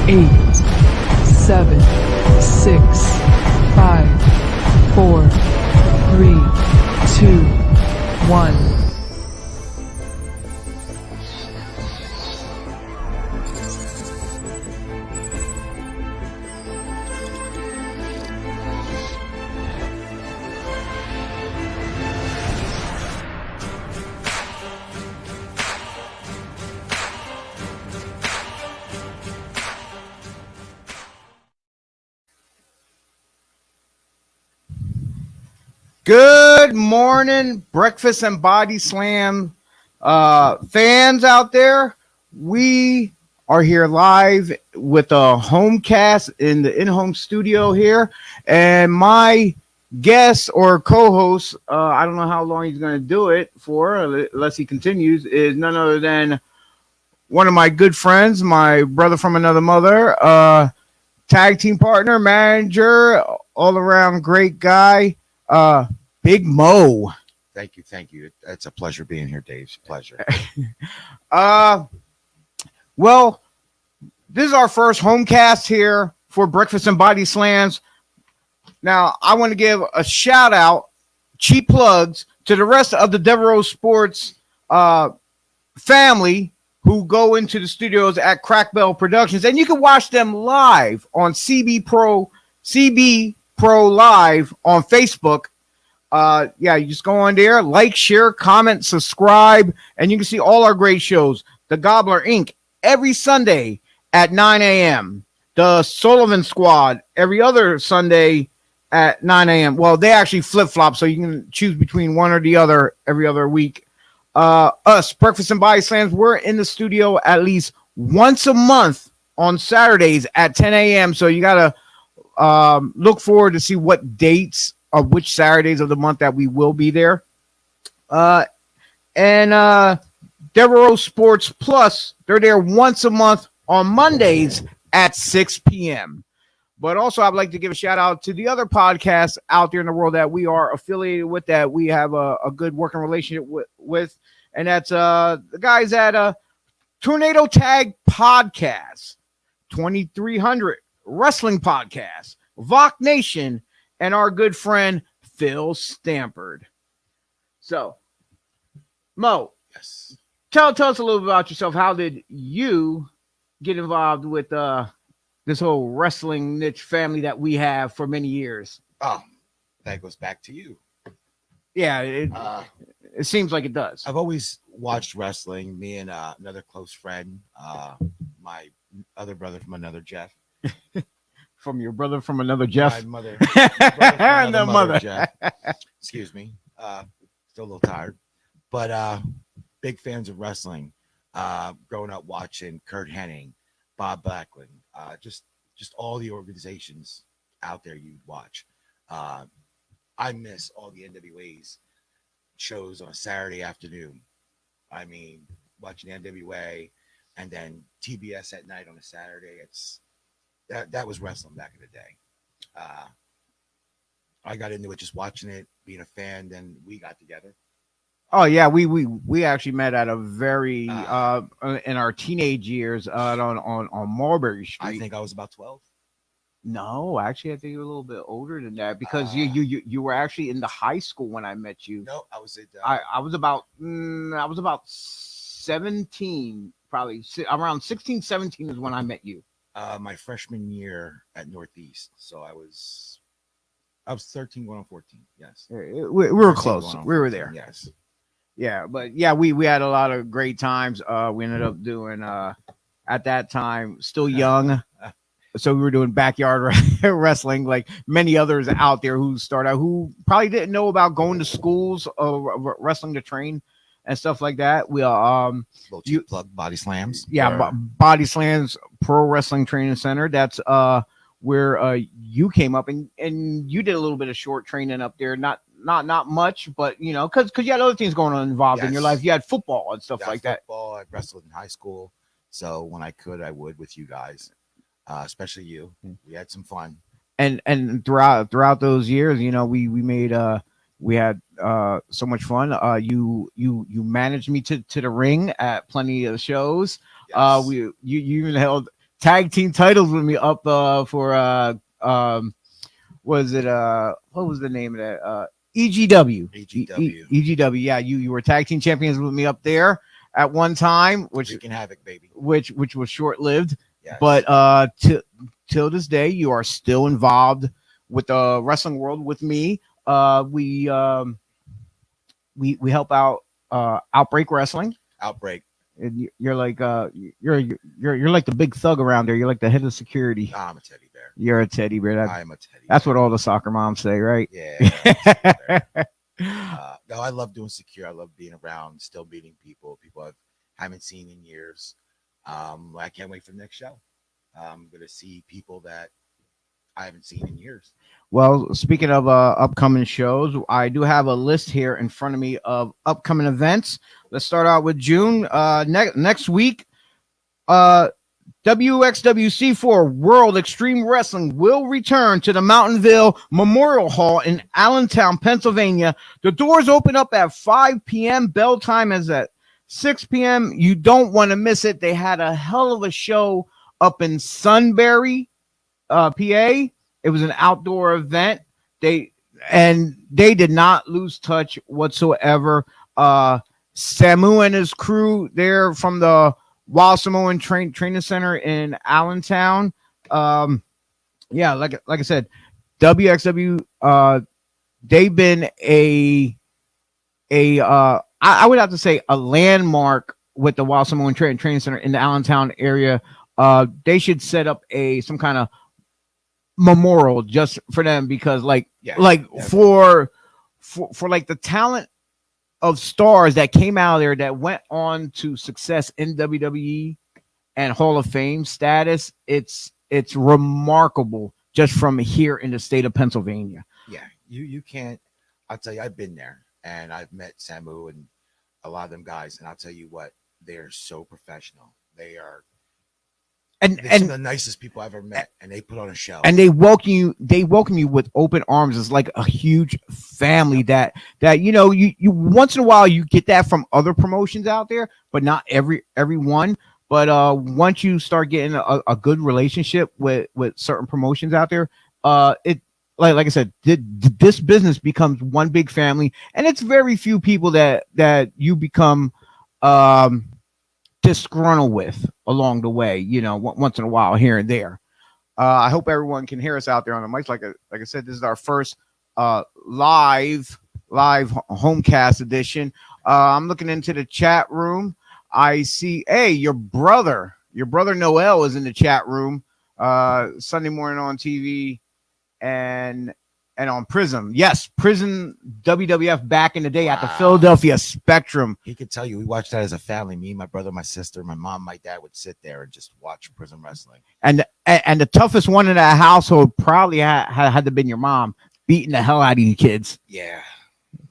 8, 7, 6, 5, 4, 3, 2, 1. Good morning, Breakfast and Body Slam fans out there. We are here live with a home cast in the in-home studio here. And my guest or co-host, I don't know how long he's going to do it for, unless he continues, is none other than one of my good friends, my brother from another mother, tag team partner, manager, all-around great guy, Big Moe. Thank you. It's a pleasure being here, Dave. It's a pleasure. Well, this is our first home cast here for Breakfast and Body Slams. Now, I want to give a shout out, cheap plugs, to the rest of the Devereaux Sports family who go into the studios at Crack Bell Productions, and you can watch them live on CB Pro Live on Facebook. You just go on there, like, share, comment, subscribe, and you can see all our great shows. The Gobbler Inc. every Sunday at 9 a.m. The Sullivan Squad every other Sunday at 9 a.m. Well, they actually flip-flop, so you can choose between one or the other every other week. Us, Breakfast and Body Slams, we're in the studio at least once a month on Saturdays at 10 a.m. So you got to look forward to see what dates of which Saturdays of the month that we will be there. And Devereaux Sports Plus, they're there once a month on Mondays at 6 p.m. But also, I'd like to give a shout out to the other podcasts out there in the world that we are affiliated with, that we have a good working relationship with. And that's the guys at Tornado Tag Podcast, 2300 Wrestling Podcast, Voc Nation, and our good friend Phil Stampard. So, Mo, Yes. tell us a little bit about yourself. How did you get involved with this whole wrestling niche family that we have for many years? Oh, that goes back to you. Yeah, it seems like it does. I've always watched wrestling. Me and another close friend, my other brother from another Jeff. From your brother from another Jeff? My mother. And the mother. Jeff. Excuse me. Still a little tired. But big fans of wrestling. Growing up watching Kurt Hennig, Bob Backlund, just all the organizations out there you'd watch. I miss all the NWA's shows on a Saturday afternoon. I mean, watching NWA and then TBS at night on a Saturday. That was wrestling back in the day. I got into it just watching it, being a fan. Then we got together. Oh yeah, we actually met at a very in our teenage years on Marbury Street. I think I was about 12. No, actually, I think you're a little bit older than that, because you were actually in the high school when I met you. No, I was at. I was about 17, probably around 16, 17 is when I met you. My freshman year at Northeast, so I was 13 going on 14. Yes, We were close. We were there. Yes. Yeah, but yeah, we had a lot of great times. We ended up doing at that time, still young, so we were doing backyard wrestling like many others out there who started out, who probably didn't know about going to schools wrestling to train and stuff like that. We you plug Body Slams. Yeah, Body Slams Pro Wrestling Training Center. That's where you came up, and you did a little bit of short training up there. Not much, but you know, because you had other things going on involved in your life. You had football and stuff like that. I wrestled in high school, so when I could, I would with you guys, especially you. We had some fun. And throughout those years, you know, we made we had so much fun. You managed me to the ring at plenty of shows. Yes. You even held tag team titles with me up for was it what was the name of that EGW. EGW. Yeah, you were tag team champions with me up there at one time, which Wreaking havoc, baby. which was short lived. Yes. But till this day, you are still involved with the wrestling world with me. We help out Outbreak Wrestling. Outbreak. And you're like you're like the big thug around there. You're like the head of security. I'm a teddy bear. You're a teddy bear. I'm a teddy bear. That's what all the soccer moms say, right? Yeah. No, I love doing secure. I love being around, still meeting people I haven't seen in years. I can't wait for the next show. I'm gonna see people that I haven't seen in years. Well, speaking of upcoming shows, I do have a list here in front of me of upcoming events. Let's start out with June. Next week, WXWC4 World Extreme Wrestling will return to the Mountainville Memorial Hall in Allentown, Pennsylvania. The doors open up at 5 p.m. Bell time is at 6 p.m. You don't want to miss it. They had a hell of a show up in Sunbury, PA. It was an outdoor event. They did not lose touch whatsoever. Samu and his crew there from the Wild Samoan Training Center in Allentown. Yeah, like I said, WXW. They've been I would have to say a landmark with the Wild Samoan Training Center in the Allentown area. They should set up some kind of memorial just for them because for like the talent of stars that came out of there that went on to success in WWE and Hall of Fame status, it's remarkable just from here in the state of Pennsylvania. Yeah, you can't. I'll tell you, I've been there and I've met Samu and a lot of them guys, and I'll tell you what, they're so professional. They are. And some of the nicest people I've ever met, and they put on a show. And they welcome you with open arms. It's like a huge family that you once in a while you get that from other promotions out there, but not everyone. But once you start getting a good relationship with certain promotions out there, it like I said, this business becomes one big family, and it's very few people that you become disgruntled with along the way, once in a while here and there. I hope everyone can hear us out there on the mics. Like I said, this is our first live homecast edition. I'm looking into the chat room. I see, hey, your brother Noel is in the chat room. Sunday morning on TV and on Prism. Yes, Prism WWF back in the day at the Philadelphia Spectrum. He could tell you we watched that as a family. Me, my brother, my sister, my mom, my dad would sit there and just watch Prism Wrestling. And the toughest one in that household probably had to have been your mom beating the hell out of you kids. Yeah,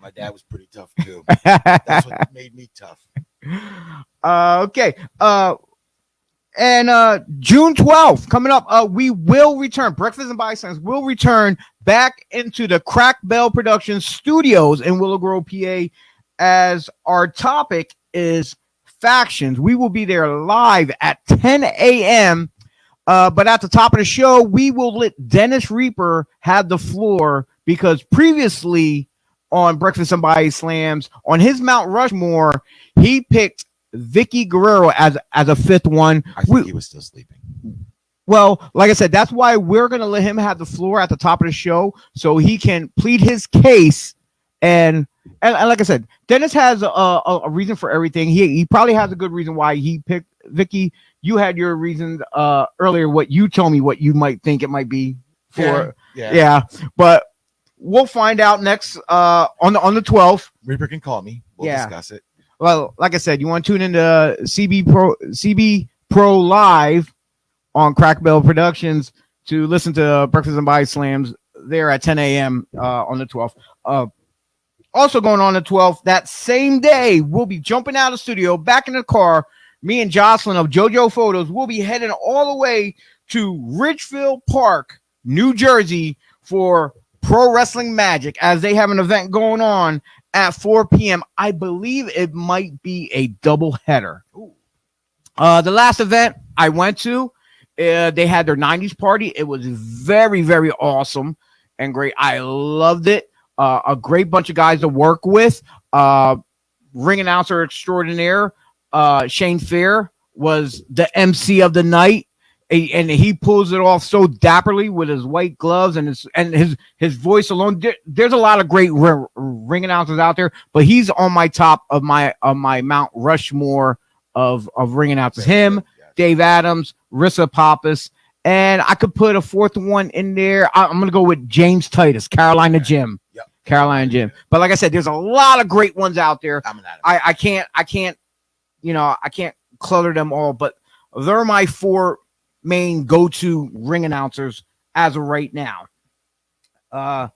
my dad was pretty tough too. That's what made me tough. Okay. And June 12th coming up, we will return. Breakfast and Bystands will return back into the Crack Bell Productions studios in Willow Grove, PA, as our topic is factions. We will be there live at 10 a.m. But at the top of the show, we will let Dennis Reaper have the floor because previously on Breakfast and Body Slams, on his Mount Rushmore, he picked Vicky Guerrero as a fifth one. I think he was still sleeping. Well, like I said, that's why we're going to let him have the floor at the top of the show so he can plead his case. And like I said, Dennis has a reason for everything. He probably has a good reason why he picked Vicky. You had your reasons earlier, what you told me what you might think it might be for. Yeah. But we'll find out next on the 12th. Reaper can call me. We'll discuss it. Well, like I said, you want to tune into CB Pro Live on Crack Bell Productions to listen to Breakfast and Body Slams there at 10 a.m. On the 12th. Also going on the 12th, that same day, we'll be jumping out of the studio, back in the car. Me and Jocelyn of JoJo Photos will be heading all the way to Ridgefield Park, New Jersey for Pro Wrestling Magic as they have an event going on at 4 p.m. I believe it might be a double header. The last event I went to, They had their 90s party. It was very, very awesome and great. I loved it. A great bunch of guys to work with. Ring announcer extraordinaire, Shane Fair, was the MC of the night. And he pulls it off so dapperly with his white gloves and his voice alone. There's a lot of great ring announcers out there, but he's on my top of my Mount Rushmore of ring announcers. Him, Dave Adams, Rissa Pappas, and I could put a fourth one in there. I'm gonna go with James Titus, Carolina Jim. Yep. Carolina Jim. But like I said, there's a lot of great ones out there. I can't clutter them all, but they're my four main go-to ring announcers as of right now. But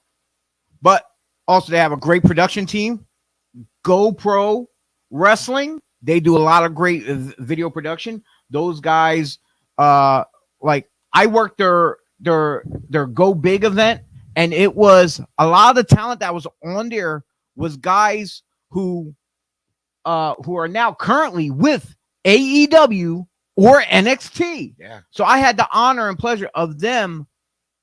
also they have a great production team. GoPro Wrestling, they do a lot of great video production. Those guys, like I worked their Go Big event, and it was a lot of the talent that was on there was guys who are now currently with AEW or NXT. Yeah. So I had the honor and pleasure of them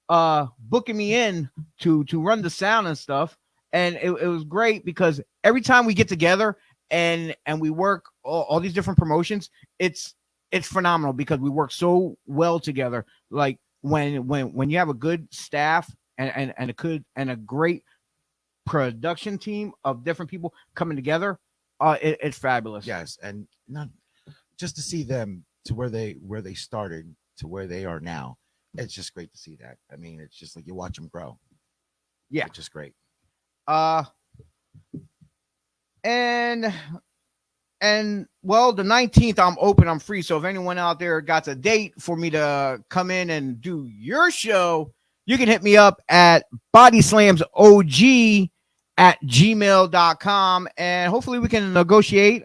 booking me in to run the sound and stuff. And it was great because every time we get together and we work all these different promotions, it's phenomenal because we work so well together. Like when you have a good staff and a great production team of different people coming together, it's fabulous. Yes, and not just to see them to where they started to where they are now. It's just great to see that. I mean, it's just like you watch them grow. Yeah, it's just great. And well, the 19th I'm open, I'm free. So if anyone out there got a date for me to come in and do your show, you can hit me up at bodyslamsog@gmail.com, and hopefully we can negotiate.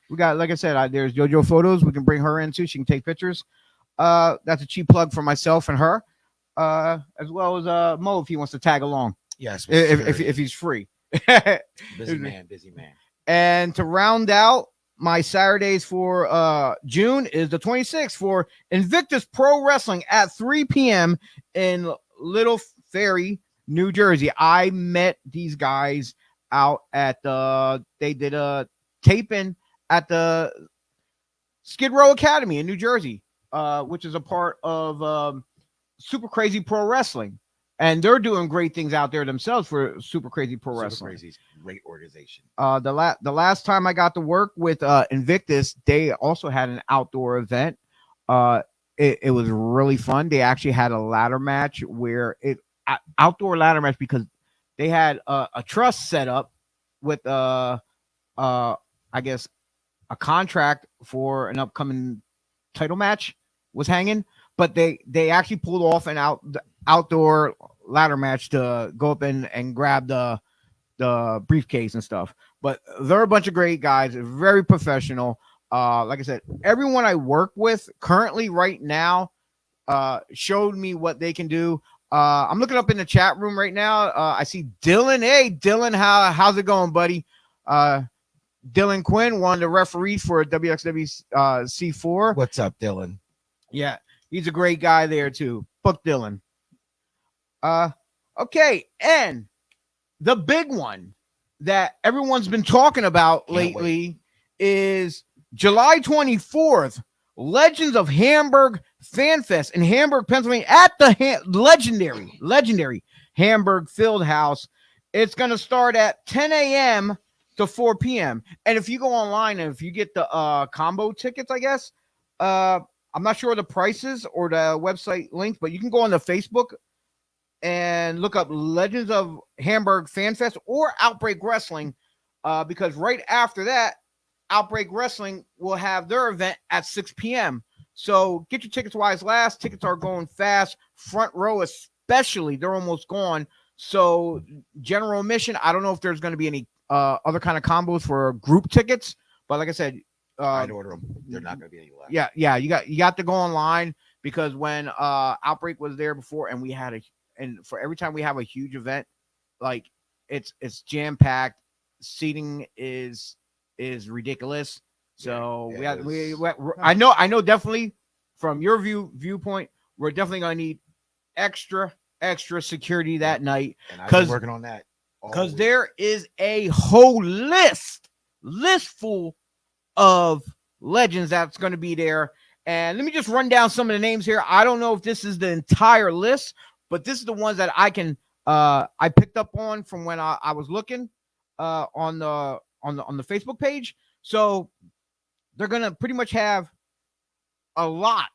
We got, like I said, there's JoJo Photos. We can bring her in too. She can take pictures. That's a cheap plug for myself and her, as well as Mo if he wants to tag along. Yes, if he's free. busy man. And to round out my Saturdays for June is the 26th for Invictus Pro Wrestling at 3 p.m. in Little Ferry, New Jersey. I met these guys out at they did a taping at the Skid Row Academy in New Jersey, which is a part of Super Crazy Pro Wrestling. And they're doing great things out there themselves for Super Crazy Pro Wrestling. Super Crazy's great organization. The last time I got to work with Invictus, they also had an outdoor event. It was really fun. They actually had a ladder match outdoor ladder match because they had a truss set up with I guess a contract for an upcoming title match was hanging, but they actually pulled off an outdoor ladder match to go up and grab the briefcase and stuff. But they're a bunch of great guys, very professional. Like I said, everyone I work with currently right now showed me what they can do. I'm looking up in the chat room right now. I see Dylan. Hey, Dylan, how's it going, buddy? Dylan Quinn, one of the referees for WXWC4. What's up, Dylan? Yeah, he's a great guy there too. Book Dylan. Okay, and the big one that everyone's been talking about lately is July 24th, Legends of Hamburg Fan Fest in Hamburg, Pennsylvania, at the legendary Hamburg Fieldhouse. It's going to start at 10 a.m. to 4 p.m. And if you go online and if you get the combo tickets, I guess, I'm not sure the prices or the website link, but you can go on the Facebook and look up Legends of Hamburg Fan Fest or Outbreak Wrestling, because right after that, Outbreak Wrestling will have their event at 6 p.m. So get your tickets while it's last. Tickets are going fast. Front row especially, they're almost gone. So general admission, I don't know if there's going to be any other kind of combos for group tickets, but like I said, I'd order them. They're not going to be any left. Yeah. You got to go online because when Outbreak was there before, and we had and for every time we have a huge event, like it's jam packed. Seating is ridiculous. So I know definitely from your viewpoint, we're definitely going to need extra security that night, And I've been because working on that all because week. there is a whole list full of legends that's going to be there. And let me just run down some of the names here. I don't know if this is the entire list, but this is the ones that I picked up on from when I was looking on the Facebook page. So they're gonna pretty much have a lot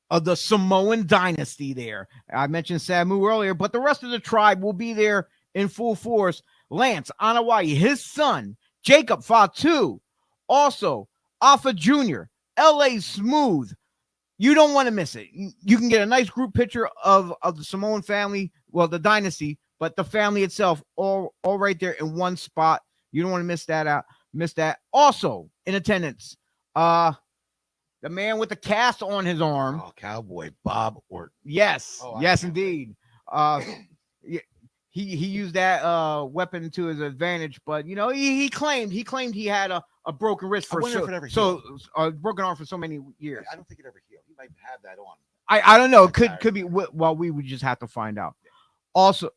of the Samoan dynasty there. I mentioned Samu earlier, but the rest of the tribe will be there in full force. Lance Anawai, his son, Jacob Fatu, also Alpha Jr., LA Smooth. You don't want to miss it. You can get a nice group picture of the Samoan family, well, the dynasty, but the family itself, all right there in one spot. You don't want to miss that. Also in attendance, the man with the cast on his arm. Oh, Cowboy Bob Orton. Yes, Oh, yes, indeed. He used that weapon to his advantage, but he claimed he had a broken wrist for broken arm for so many years. I don't think it ever healed. He might have that on. I don't know. Could be. Well, we would just have to find out. Also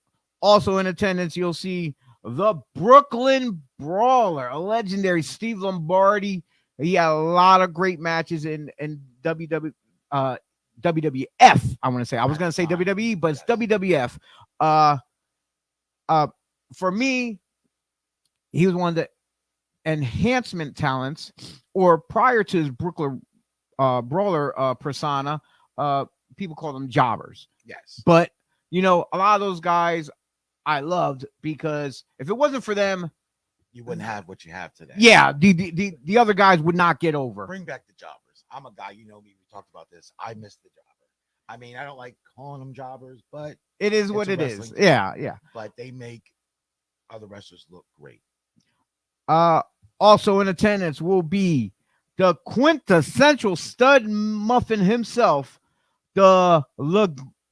in attendance, you'll see the Brooklyn Brawler, a legendary Steve Lombardi. He had a lot of great matches in WWF. I want to say. I was going to say WWE, but it's WWF. For me, he was one of the enhancement talents, or prior to his Brooklyn Brawler persona, people call them jobbers. Yes. But a lot of those guys I loved, because if it wasn't for them, you wouldn't have what you have today. Yeah, the other guys would not get over. Bring back the jobbers. I'm a guy, me, we talked about this. I miss the jobber. I mean, I don't like calling them jobbers, but it is what it is. Yeah. But they make other wrestlers look great. Also in attendance will be the quintessential stud muffin himself, the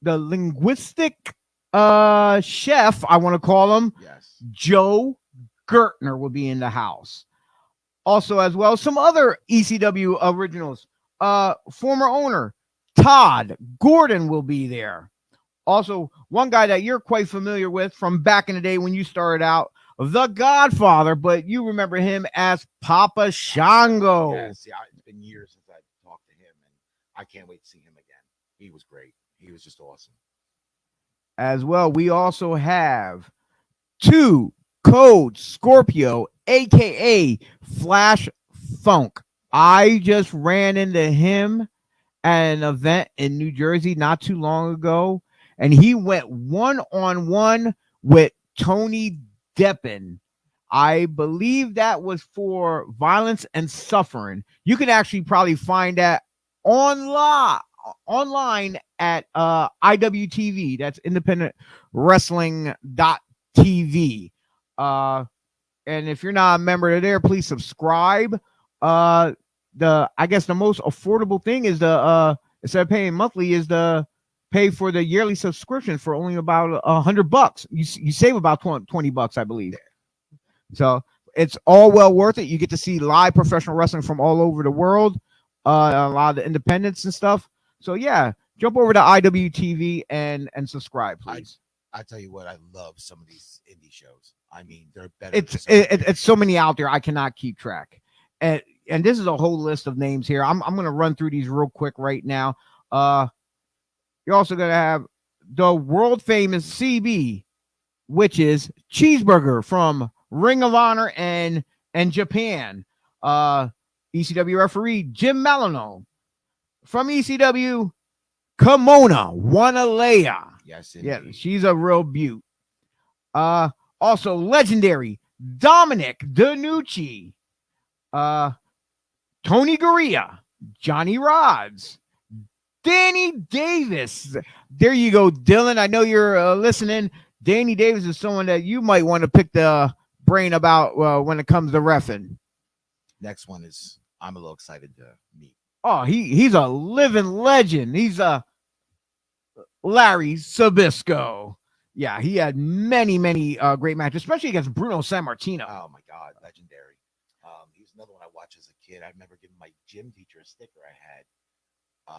linguistic chef, I want to call him. Yes. Joe Gertner will be in the house. Also, as well, some other ECW originals. Former owner Todd Gordon will be there. Also, one guy that you're quite familiar with from back in the day when you started out, the Godfather, but you remember him as Papa Shango. Yes, yeah, it's been years since I talked to him, and I can't wait to see him again. He was great. He was just awesome. As well, we also have 2 Code Scorpio, aka Flash Funk. I just ran into him at an event in New Jersey not too long ago, and he went one-on-one with Tony Deppen. I believe that was for Violence and Suffering. You can actually probably find that online at IWTV. That's Independent Wrestling.tv. And if you're not a member there, please subscribe. I guess the most affordable thing is instead of paying monthly, is the pay for the yearly subscription for only about $100. You save about $20, I believe. So it's all well worth it. You get to see live professional wrestling from all over the world, a lot of the independents and stuff. So yeah, jump over to IWTV and subscribe, please. I tell you what, I love some of these indie shows. I mean, they're better. It's so many out there, I cannot keep track. And this is a whole list of names here. I'm going to run through these real quick right now. You're also going to have the world famous CB, which is Cheeseburger from Ring of Honor and Japan. ECW referee Jim Malino from ECW. Kimona Wanalea. Yes, indeed. Yeah, she's a real beaut. Also legendary Dominic DeNucci, Tony Gurria, Johnny Rods, Danny Davis. There you go, Dylan. I know you're listening. Danny Davis is someone that you might want to pick the brain about when it comes to reffing. Next one is I'm a little excited to meet. Oh, he's a living legend. He's a Larry Sabisco. Yeah, he had many great matches, especially against Bruno Sammartino. Oh my God, legendary. He was another one I watched as a kid. I remember giving my gym teacher a sticker I had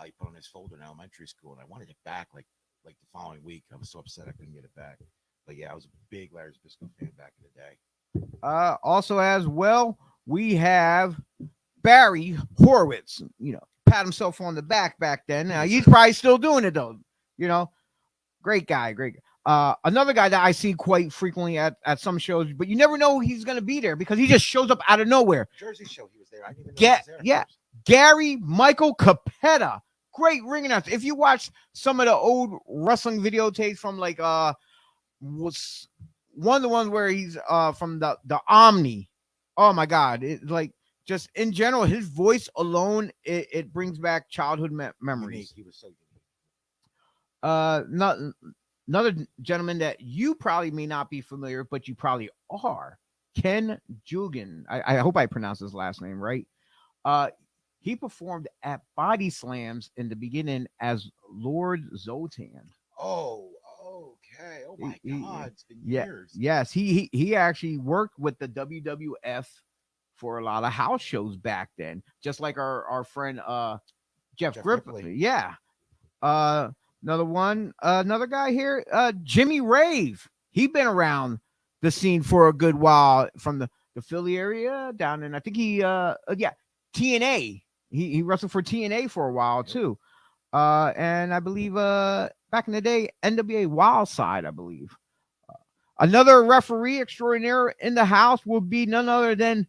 he put on his folder in elementary school, and I wanted it back like the following week. I was so upset I couldn't get it back. But yeah, I was a big Larry Zbyszko fan back in the day. Also, as well, we have Barry Horowitz. Pat himself on the back then. He's probably still doing it though. Great guy, great. Another guy that I see quite frequently at some shows, but you never know he's going to be there because he just shows up out of nowhere. Jersey show, he was there. I didn't even know he was there. Yeah, Gary Michael Capetta, great ring announcer. If you watch some of the old wrestling videotapes from was one of the ones where he's from the Omni. Oh my God! Just in general, his voice alone it brings back childhood memories. He was so unique. Another gentleman that you probably may not be familiar, but you probably are, Ken Jugan. I hope I pronounced his last name right. He performed at Body Slams in the beginning as Lord Zotan. Oh, okay. Oh my God, it's been years. Yes, he actually worked with the WWF for a lot of house shows back then, just like our friend Jeff Ripley. Yeah. Another guy here, Jimmy Rave. He been around the scene for a good while from the Philly area down in, I think TNA. He wrestled for TNA for a while too. And I believe back in the day, NWA Wildside, I believe. Another referee extraordinaire in the house will be none other than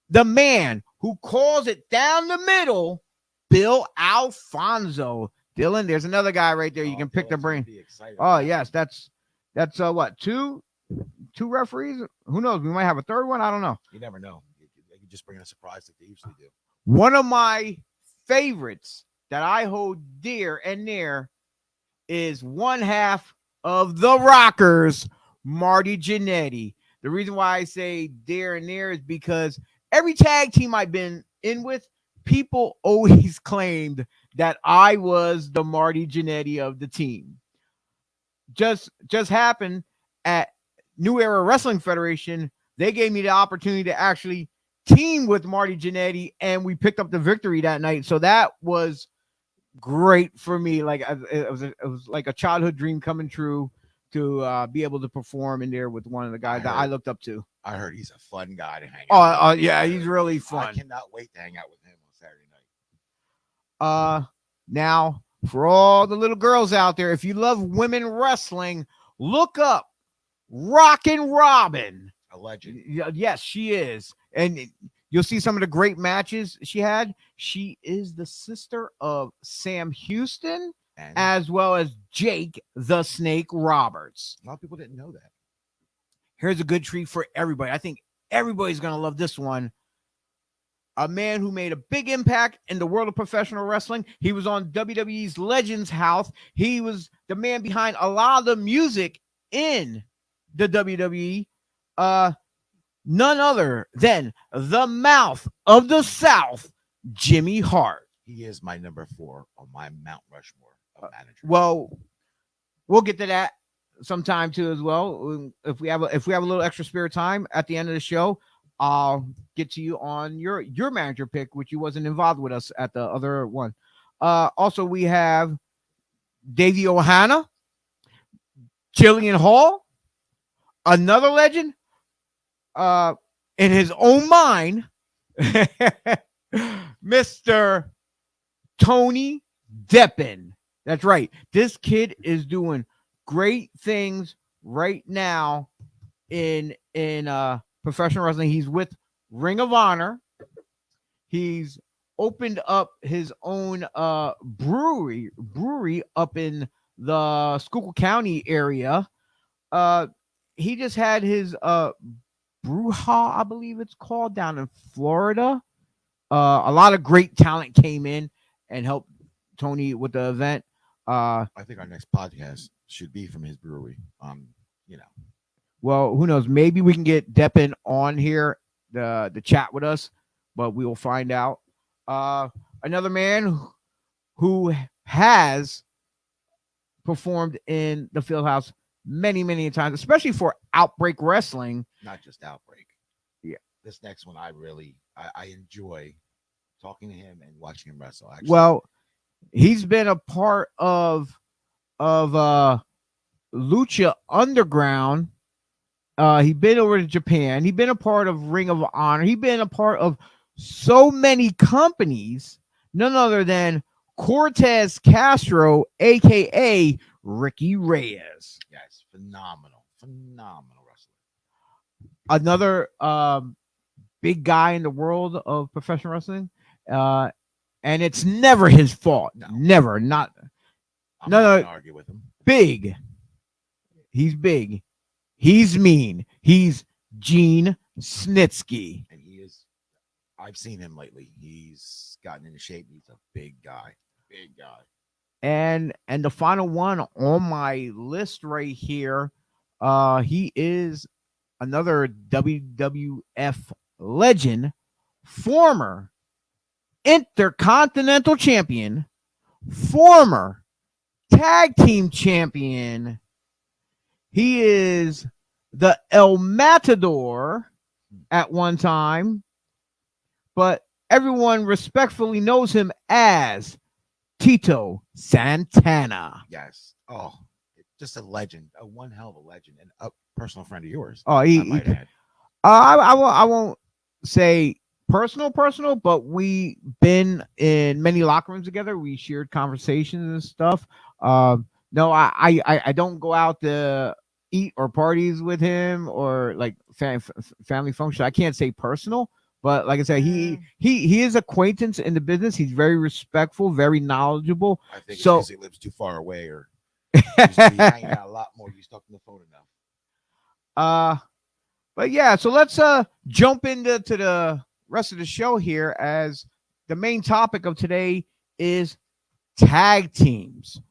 the man who calls it down the middle, Bill Alfonso. Dylan, there's another guy right there. You can pick the brain. Oh, yes. That's what, two referees? Who knows? We might have a third one. I don't know. You never know. They can just bring a surprise like they usually do. One of my favorites that I hold dear and near is one half of the Rockers, Marty Jannetty. The reason why I say dear and near is because every tag team I've been in with, people always claimed that I was the Marty Jannetty of the team. Just happened at New Era Wrestling Federation. They gave me the opportunity to actually team with Marty Jannetty, and we picked up the victory that night. So that was great for me. It was like a childhood dream coming true to be able to perform in there with one of the guys that I looked up to. I heard he's a fun guy to hang out with. Oh, yeah, he's really fun. I cannot wait to hang out with him on Saturday night. Now, for all the little girls out there, if you love women wrestling, look up Rockin' Robin. A legend. Yes, she is. And you'll see some of the great matches she had. She is the sister of Sam Houston, as well as Jake the Snake Roberts. A lot of people didn't know that. Here's a good treat for everybody. I think everybody's going to love this one. A man who made a big impact in the world of professional wrestling. He was on WWE's Legends House. He was the man behind a lot of the music in the WWE. None other than the mouth of the South, Jimmy Hart. He is my number 4 on my Mount Rushmore of managers. Well, we'll get to that sometime too as well. If we have a little extra spare time at the end of the show, I'll get to you on your manager pick, which you wasn't involved with us at the other one. Also, we have Davey Ohana, Jillian Hall, another legend, in his own mind, Mr. Tony Deppen. That's right. This kid is doing great things right now in professional wrestling. He's with Ring of Honor. He's opened up his own brewery up in the Schuylkill County area. He just had his brew hall, I believe it's called, down in Florida. A lot of great talent came in and helped Tony with the event. I think our next podcast should be from his brewery. Well, who knows? Maybe we can get Deppen on here to chat with us, but we will find out. Another man who has performed in the Fieldhouse many, many times, especially for Outbreak Wrestling. Not just Outbreak. Yeah. This next one, I enjoy talking to him and watching him wrestle. Actually. Well, He's been a part of Lucha Underground. He's been over to Japan. He's been a part of Ring of Honor. He's been a part of so many companies. None other than Cortez Castro, aka Ricky Reyes. Yes, phenomenal wrestler. Another big guy in the world of professional wrestling. And it's never his fault. No. Never. Not I'm No, not no. gonna argue with him. big. He's big. He's mean. He's Gene Snitsky. And he is. I've seen him lately. He's gotten into shape. He's a big guy. Big guy. And the final one on my list right here, he is another WWF legend, former Intercontinental Champion, former Tag Team Champion. He is the El Matador at one time, but everyone respectfully knows him as Tito Santana. Yes. Oh, just a legend. A one hell of a legend, and a personal friend of yours. Oh, I he might add. I won't say personal, but we been in many locker rooms together. We shared conversations and stuff. No, I don't go out to eat or parties with him or like family function. I can't say personal, but like I said, he is acquaintance in the business. He's very respectful, very knowledgeable. I think So- it's because he lives too far away, or used to be hanging out a lot more. You stuck on the phone enough. But yeah, so let's jump into the rest of the show here, as the main topic of today is tag teams.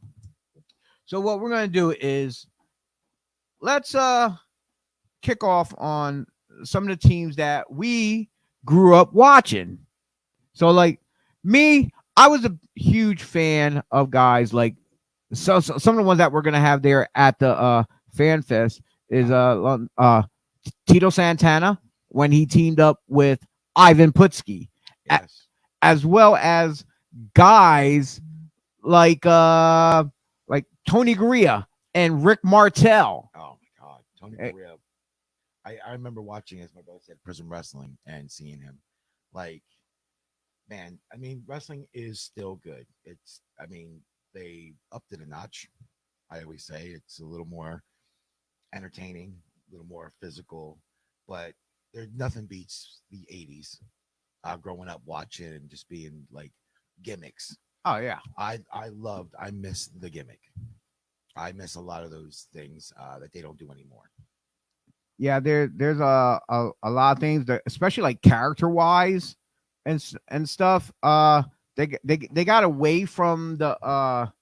So what we're going to do is let's kick off on some of the teams that we grew up watching. So like me, I was a huge fan of guys like so some of the ones that we're going to have there at the Fan Fest is Tito Santana when he teamed up with Ivan Putski, Yes. as well as guys like Tony Garea and Rick Martel. Oh my God, Tony Hey. Garea. I remember watching, as my brother said, Prison Wrestling, and seeing him. Like, man, I mean, wrestling is still good. I mean, they upped it a notch. I always say it's a little more entertaining, a little more physical, but nothing beats the '80s. Growing up watching and just being like gimmicks. Oh yeah, I miss the gimmick. I miss a lot of those things that they don't do anymore. yeah. There's a lot of things that, especially like character wise and stuff. They got away from the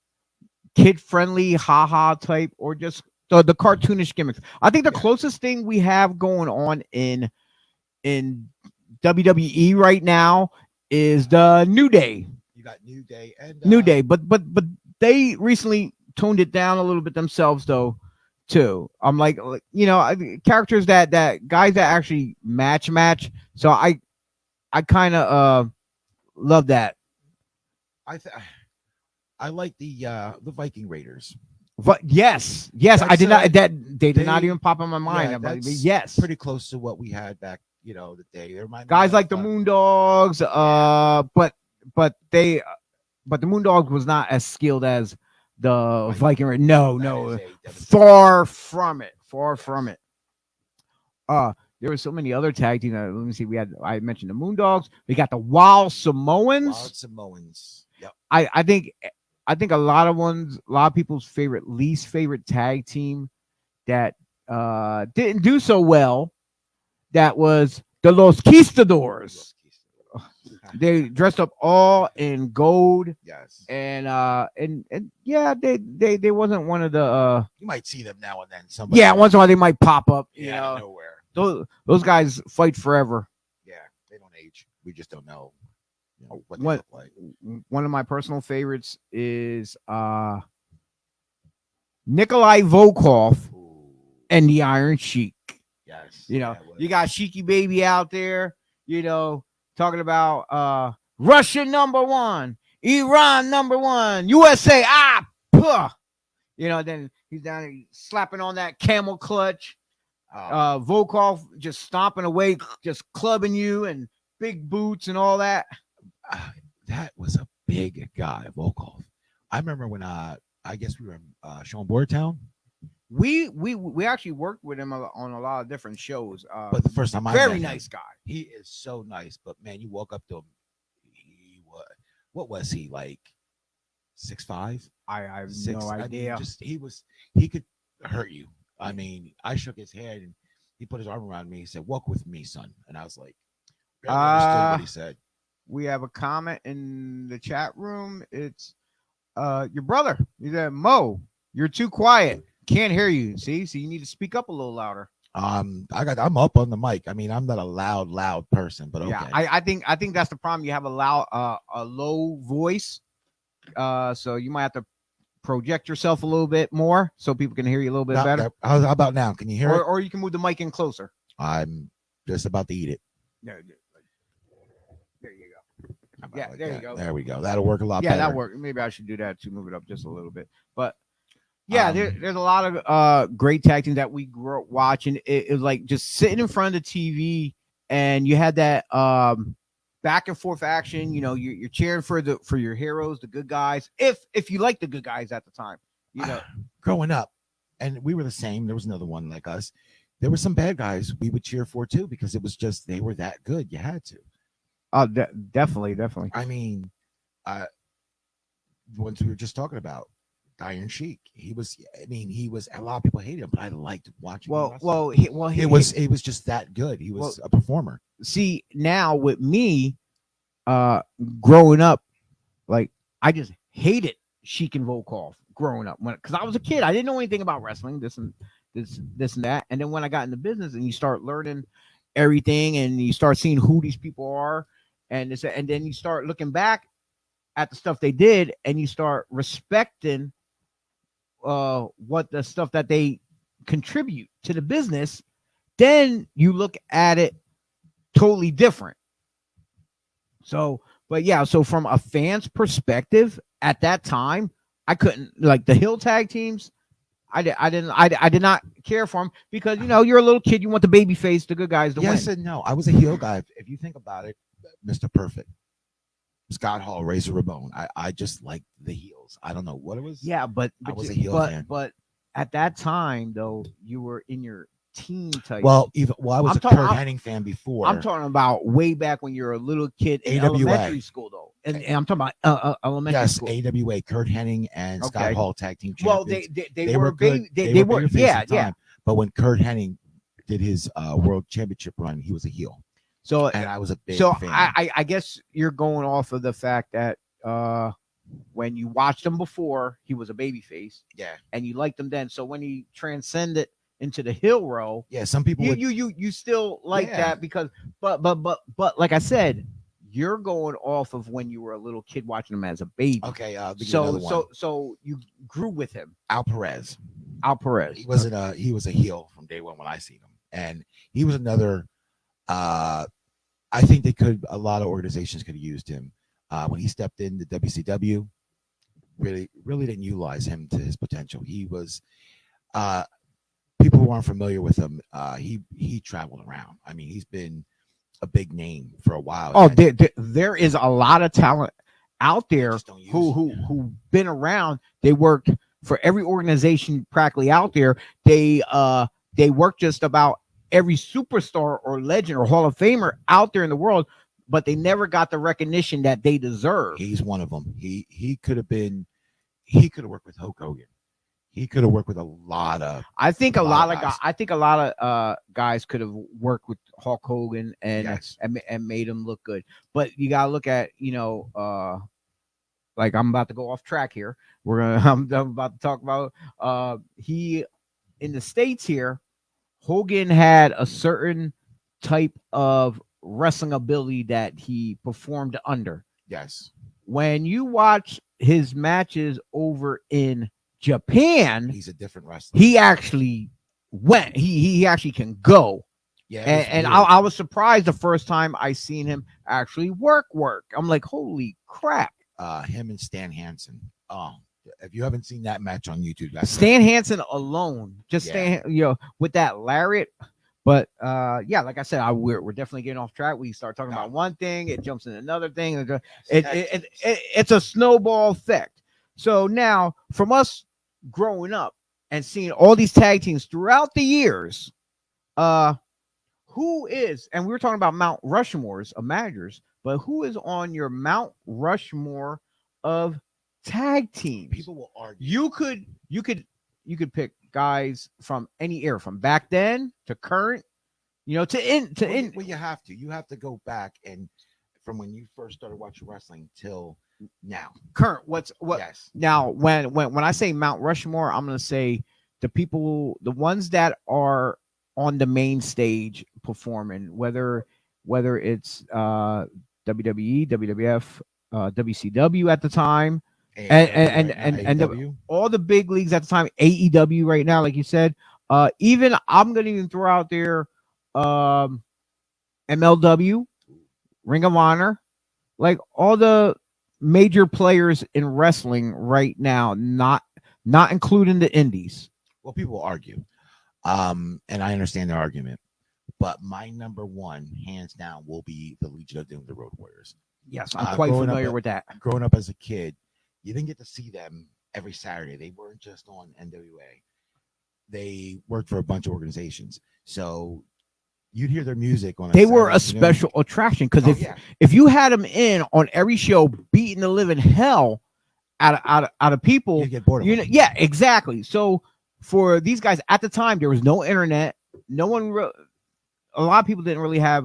kid friendly haha type or just the cartoonish gimmicks. I think the closest thing we have going on in WWE right now is the New Day. You got New Day and New Day, but they recently toned it down a little bit themselves though too. I'm like characters that guys that actually match. So I kind of love that. I like the Viking Raiders. But yes, That's, I did not. That they did not they- even pop in my mind. Yeah, But that's yes, pretty close to what we had back, the day. They remind me guys of, like the Moondogs. But the Moondogs was not as skilled as the Viking Raiders. No, that no, is a demonstration. far from it. Far from it. There were so many other tag teams. Let me see. I mentioned the Moondogs. We got the Wild Samoans. Wild Samoans. Yep. I think a lot of people's least favorite tag team that didn't do so well, that was the Los Conquistadors. They dressed up all in gold, Yes. and yeah, they wasn't one of the You might see them now and then. Somebody. yeah, once in a while they might pop up. Yeah, out of nowhere. Those guys fight forever. Yeah, they don't age. We just don't know, what they What- look like. One of my personal favorites is Nikolai Volkov Ooh, and the Iron Sheik. yes. You know, that was- you got Sheiky Baby out there, talking about Russian number one. Iran #1, USA, puh. Then he's down there slapping on that camel clutch. Volkov just stomping away, just clubbing you and big boots and all that. That was a big guy, Volkov. I remember when I guess we were showing Boardtown. We actually worked with him on a lot of different shows. But the first time I very met nice him, guy. he is so nice. But man, you walk up to him, he was what was he like 6'5"? I have Six. no idea. He could hurt you. I mean, I shook his hand and he put his arm around me. He said, "Walk with me, son." And I was like, barely understood what he said. We have a comment in the chat room. It's your brother. He said, "Mo, you're too quiet. Can't hear you." See, so you need to speak up a little louder. I'm up on the mic. I mean, I'm not a loud person, but okay. Yeah, I think that's the problem. You have a low voice, so you might have to project yourself a little bit more so people can hear you a little bit better. How about now? Can you hear it? Or you can move the mic in closer. I'm just about to eat it. There you go. Like there that? you go. There we go. That'll work a lot Yeah, better. that worked. Maybe I should do that to move it up just a little bit. But yeah, there's a lot of great tag teams that we grew up watching. It was like just sitting in front of the TV, and you had that back and forth action. You're cheering for your heroes, the good guys. If you like the good guys at the time, growing up, and we were the same. There was another one like us. There were some bad guys we would cheer for too because it was just they were that good. You had to. Oh, definitely. I mean, the ones we were just talking about, Iron Sheik. He was a lot of people hated him, but I liked watching him wrestle. It was just that good. He was a performer. See, now with me, growing up, like I just hated Sheik and Volkov growing up because I was a kid. I didn't know anything about wrestling, this and that. And then when I got in the business and you start learning everything and you start seeing who these people are, and then you start looking back at the stuff they did, and you start respecting what the stuff that they contribute to the business, then you look at it totally different. So from a fan's perspective at that time, I couldn't like the heel tag teams. I did not care for them because you're a little kid, you want the baby face, the good guys to win. Yes and no. I was a heel guy. If you think about it, Mr. Perfect, Scott Hall, Razor Ramon. I just liked the heels. I don't know what it was. Yeah, but I was a heel fan. But at that time, though, you were in your teen type. I was a Kurt Hennig fan before. I'm talking about way back when you were a little kid in elementary school, though, and I'm talking about elementary school. Yes, AWA, Kurt Hennig and Scott Hall tag team champions. Well, they were good. They were yeah. But when Kurt Hennig did his world championship run, he was a heel. So and I was a big fan. I guess you're going off of the fact that when you watched him before, he was a babyface. Yeah. And you liked him then. So when he transcended into the heel row, some people you still like that because but like I said, you're going off of when you were a little kid watching him as a baby. Okay, so you grew with him. Al Perez. He was a heel from day one when I seen him. And he was another I think a lot of organizations could have used him. When he stepped in the WCW, really didn't utilize him to his potential. He was people who aren't familiar with him, he traveled around. I mean, he's been a big name for a while. Oh, there is a lot of talent out there who been around. They worked for every organization practically out there. They work just about every superstar or legend or Hall of Famer out there in the world, but they never got the recognition that they deserve. He's one of them. He could have worked with Hulk Hogan. He could have worked with a lot of. I think a lot of guys could have worked with Hulk Hogan and made him look good. But you gotta look at like I'm about to go off track here. I'm about to talk about he in the States here. Hogan had a certain type of wrestling ability that he performed under. Yes. When you watch his matches over in Japan, he's a different wrestler. He actually went. He actually can go. Yeah. And I was surprised the first time I seen him actually work. I'm like, holy crap. him and Stan Hansen. Oh, if you haven't seen that match on YouTube, that's Stan Hansen alone, just Yeah. Stan, with that lariat. But yeah, like I said, we're definitely getting off track. We start talking about one thing, it jumps in another thing. It's a snowball effect. So now, from us growing up and seeing all these tag teams throughout the years, who is, and we were talking about Mount Rushmores of managers, but who is on your Mount Rushmore of tag teams? People will argue. You could pick guys from any era, from back then to current, Well, you have to. You have to go back and from when you first started watching wrestling till now. current. Yes. Now? When I say Mount Rushmore, I'm gonna say the ones that are on the main stage performing, whether it's WWE, WWF, WCW at the time, and all the big leagues at the time, AEW right now, like you said. Even I'm gonna even throw out there MLW, Ring of Honor, like all the major players in wrestling right now, not including the indies. Well, people will argue. And I understand their argument. But my number one, hands down, will be the Legion of Doom, the Road Warriors. Yes, I'm quite familiar with that. Growing up as a kid, you didn't get to see them every Saturday. They weren't just on NWA. They worked for a bunch of organizations. So you'd hear their music on. They were a special attraction because if you had them in on every show, beating the living hell out of people, you get bored of them. Yeah, exactly. So for these guys at the time, there was no internet. No one, a lot of people didn't really have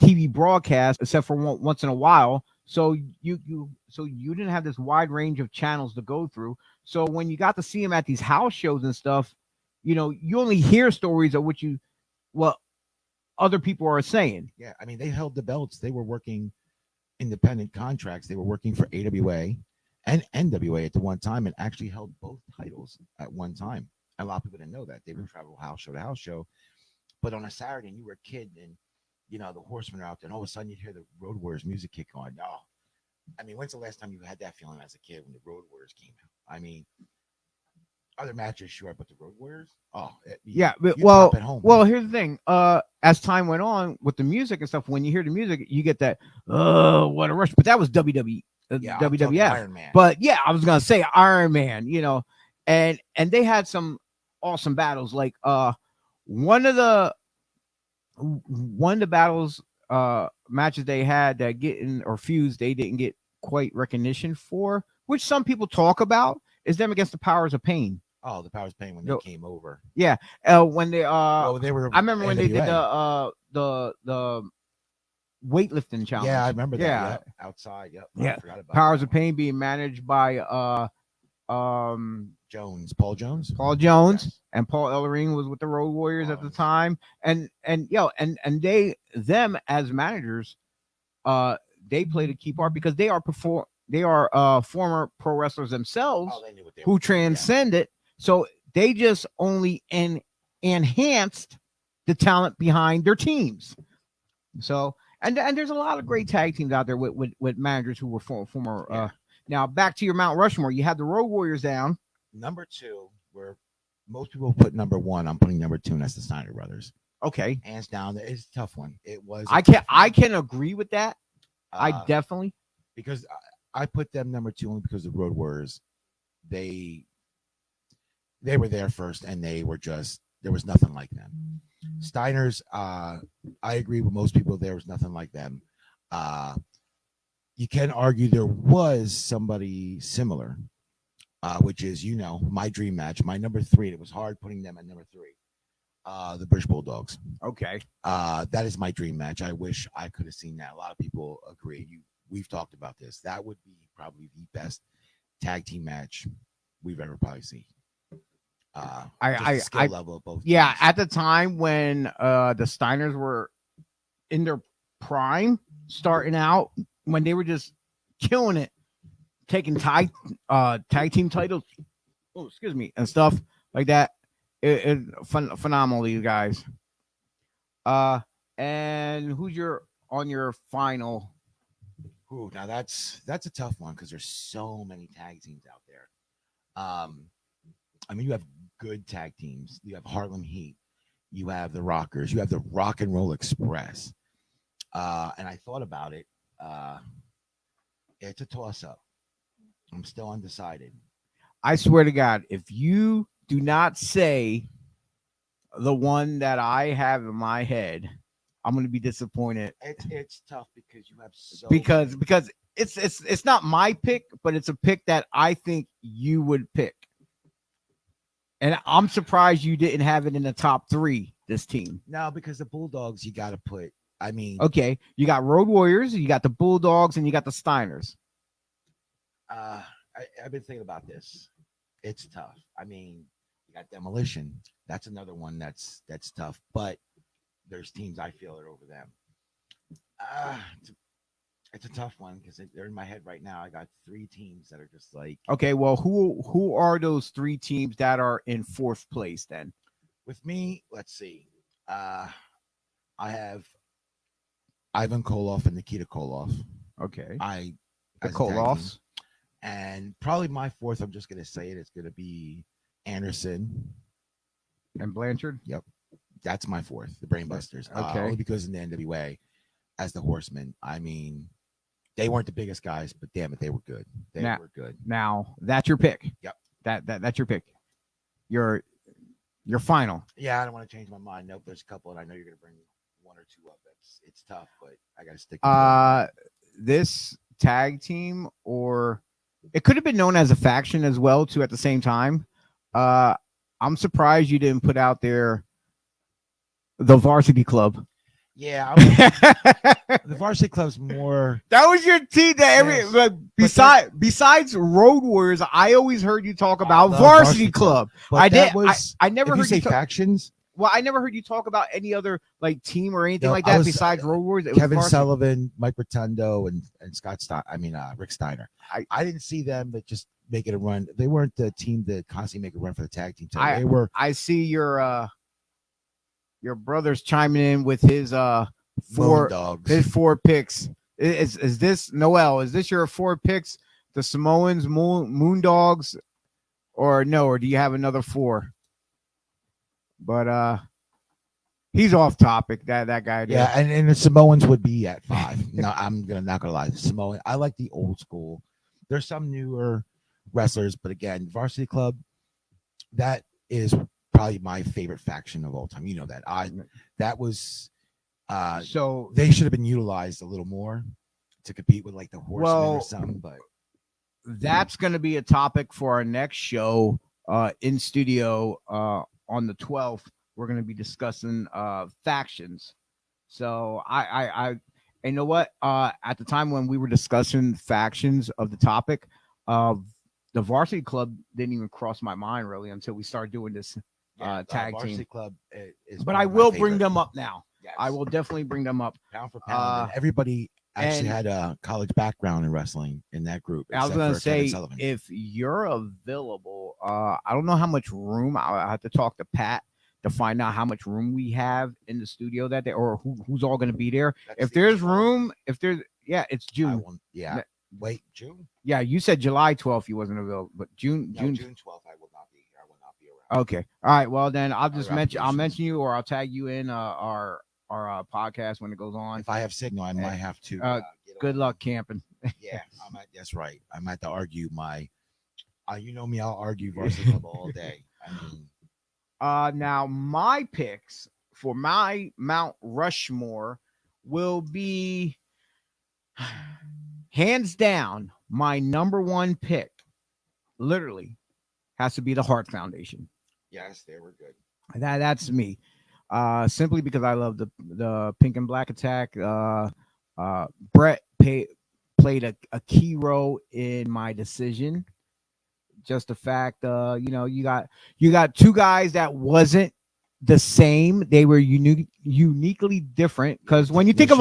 TV broadcast except for once in a while. So you didn't have this wide range of channels to go through. So when you got to see them at these house shows and stuff, you only hear stories of what other people are saying. Yeah, I mean, they held the belts. They were working independent contracts. They were working for AWA and NWA at the one time, and actually held both titles at one time. And a lot of people didn't know that. They would travel house show to house show. But on a Saturday, and you were a kid, and the Horsemen are out there, and all of a sudden you'd hear the Road Warriors music kick on. Oh, I mean, when's the last time you had that feeling as a kid when the Road Warriors came out? I mean, other matches, sure, but the Road Warriors, well, here's the thing. As time went on with the music and stuff, when you hear the music, you get that what a rush. But that was WWE, WWF. Iron Man. But yeah, I was gonna say Iron Man. And they had some awesome battles. Like one of the battles matches they had that feuds they didn't get quite recognition for, which some people talk about, is them against the Powers of Pain. Oh, the Powers of Pain when they came over. Yeah, when they they were. I remember when they did the weightlifting challenge. Yeah, I remember that. Yeah, yep. Outside. Yep. Yeah, I forgot about Powers of Pain being managed by Paul Jones. Yes. And Paul Ellering was with the Road Warriors at the time, and them as managers, they played a key part because they are former pro wrestlers themselves who transcended. So they just only enhanced the talent behind their teams. So and there's a lot of great tag teams out there with managers who were former. Yeah. Now back to your Mount Rushmore, you had the Road Warriors down. Number two, where most people put number one, I'm putting number two, and that's the Steiner Brothers. Okay, hands down, it's a tough one. It was. I can agree with that. I definitely, because I put them number two only because the Road Warriors, they were there first, and there was nothing like them. Steiners, I agree with most people. There was nothing like them. You can argue there was somebody similar, which is my dream match, my number three. It was hard putting them at number three. The British Bulldogs. Okay. That is my dream match. I wish I could have seen that. A lot of people agree. We've talked about this. That would be probably the best tag team match we've ever probably seen. Skill level of both. Yeah, teams. at the time when the Steiners were in their prime, starting out, when they were just killing it, taking tag team titles, and stuff like that. Phenomenal, you guys. And who's on your final Ooh, now that's a tough one because there's so many tag teams out there. I mean, you have good tag teams. You have Harlem Heat. You have the Rockers. You have the Rock and Roll Express. And I thought about it. It's a toss up. I'm still undecided. I swear to God, if you do not say the one that I have in my head, I'm going to be disappointed. It's tough because you have so because many. it's not my pick, but it's a pick that I think you would pick. And I'm surprised you didn't have it in the top 3, this team. No, because the Bulldogs you got to put. I mean, Okay, you got Road Warriors, you got the Bulldogs, and you got the Steiners. I've been thinking about this. It's tough. I mean, you got Demolition. That's another one that's tough. But there's teams I feel are over them. It's a tough one because they're in my head right now. I got 3 teams that are just like. Okay, well, who are those 3 teams that are in 4th place then? With me, let's see. I have Ivan Koloff and Nikita Koloff. Okay, The the Koloffs. And probably my 4th, I'm just going to say it, it's going to be Anderson. And Blanchard? Yep. That's my 4th, the Brainbusters. Okay. Only because in the NWA, as the Horsemen, I mean, they weren't the biggest guys, but damn it, they were good. They were good. Now, that's your pick. Yep. That's your pick. Your final. Yeah, I don't want to change my mind. Nope, there's a couple, and I know you're going to bring 1 or 2 up. It's tough, but I got to stick with this tag team, or it could have been known as a faction as well, too, at the same time. I'm surprised you didn't put out there the Varsity Club. Yeah, the Varsity Club's more. That was your team that Yes. like, besides Road Warriors, I always heard you talk about love Varsity Varsity Club. But I that did. Was, I never if you heard say you talk. factions. Well, I never heard you talk about any other like team or anything No, like I that was, besides Road Warriors. It was Kevin Varsity. Sullivan, Mike Rotundo, and Scott Stein. I mean, Rick Steiner. I didn't see them, but just making a run. They weren't the team that constantly make a run for the tag team. They were. I see your brother's chiming in with his 4 dogs. his 4 picks. Is this Noel? Is this your 4 picks? The Samoans, Moon Dogs, or no? Or do you have another 4? But he's off topic. That guy. Did. Yeah, and the Samoans would be at 5. No, I'm not gonna lie. The Samoan. I like the old school. There's some newer wrestlers, but again, Varsity Club, that is probably my favorite faction of all time. You know that. That was So they should have been utilized a little more to compete with like the Horsemen or something. But that's going to be a topic for our next show in studio on the 12th. We're going to be discussing factions. So I you know what? At the time when we were discussing factions of the topic, the Varsity Club didn't even cross my mind really until we started doing this tag Varsity team. Club is. But I will bring them up now. Yes. I will definitely bring them up. Pound for pound. And everybody actually had a college background in wrestling in that group. I was going to say, if you're available, I don't know how much room. I have to talk to Pat to find out how much room we have in the studio that day, or who's all going to be there. If there's room, it's June. Wait, June? Yeah, you said July 12th you wasn't available, but June 12th I will not be here. I will not be around. Okay. All right. Well, then I'll mention you, or I'll tag you in our podcast when it goes on. If I have signal, I might have to. Good luck camping. Yeah, that's right. I might have to argue my. You know me, I'll argue Varsity Club all day. I mean. Now my picks for my Mount Rushmore will be hands down my number 1 pick. Literally has to be the Hart Foundation. Yes, they were good. That's me. Simply because I love the Pink and Black Attack. Brett played a key role in my decision. Just the fact, you got 2 guys that wasn't the same. They were uniquely different. Because when you think of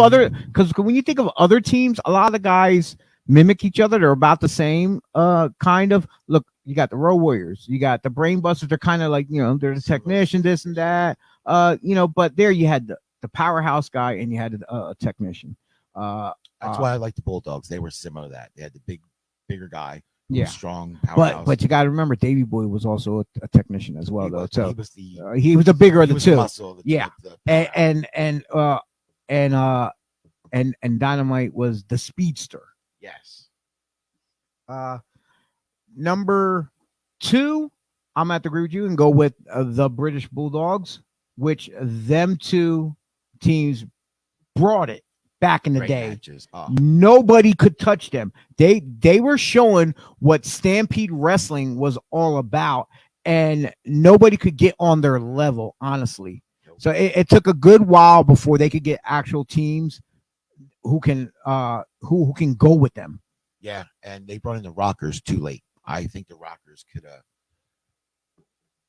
other teams, a lot of the guys mimic each other. They're about the same. Kind of. Look, you got the Road Warriors. You got the Brainbusters. They're kind of like they're the technician, this and that. But there you had the powerhouse guy and you had a technician. That's why I like the Bulldogs. They were similar to that. They had the bigger guy, who Yeah. was strong, powerhouse. But you got to remember, Davy Boy was also a technician as well, he though. was, So he was he was the bigger of he the was two. the muscle. Of the Yeah. two, the and and Dynamite was the speedster. yes. Number 2, I'm gonna have to agree with you and go with the British Bulldogs, which them two teams brought it back in the Great day. matches. Oh, Nobody could touch them. They were showing what Stampede Wrestling was all about, and nobody could get on their level, honestly. So it took a good while before they could get actual teams who can who can go with them. yeah, and they brought in the Rockers too late. I think the Rockers could have,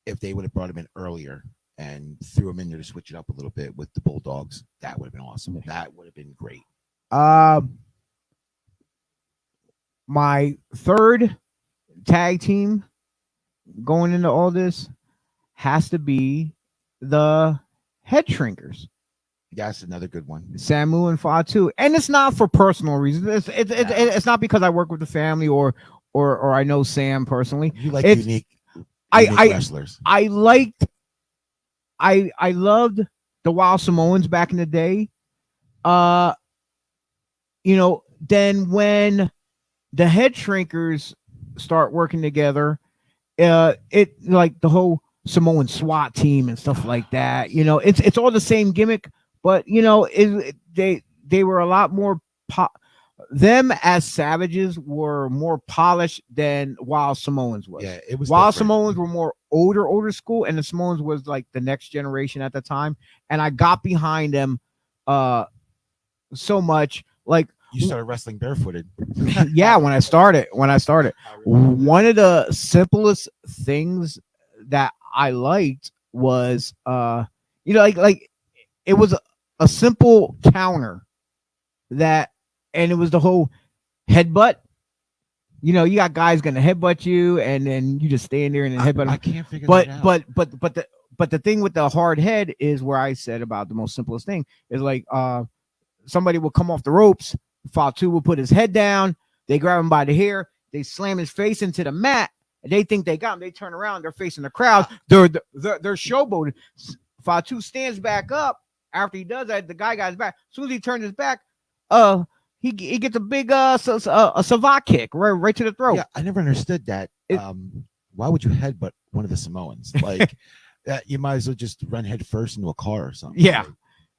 if they would have brought them in earlier and threw them in there to switch it up a little bit with the Bulldogs, that would have been awesome. That would have been great. My third tag team going into all this has to be the Head Shrinkers. That's another good one. Samu and Fatu, and it's not for personal reasons. It's not because I work with the family or I know Sam personally. You like It's- unique I wrestlers. I loved the Wild Samoans back in the day. Then when the Head Shrinkers start working together, it like the whole Samoan SWAT team and stuff like that. It's all the same gimmick, but they were a lot more them as savages were more polished than Wild Samoans was. Yeah, it was Wild different. Samoans were more older school, and the Samoans was like the next generation at the time. And I got behind them so much. Like You started wrestling barefooted. yeah, when I started. One of the simplest things that I liked was like it was a simple counter that, and it was the whole headbutt. You got guys gonna headbutt you, and then you just stand there and then headbutt them. I can't figure that out. But the thing with the hard head is where I said about the most simplest thing is like somebody will come off the ropes, Fatu will put his head down, they grab him by the hair, they slam his face into the mat, and they think they got him. They turn around, they're facing the crowd, they're showboating. Fatu stands back up after he does that. The guy got his back. As soon as he turns his back, he gets a big a savate kick right to the throat. Yeah, I never understood that. Why would you headbutt one of the Samoans? Like that, you might as well just run head first into a car or something. Yeah, Like,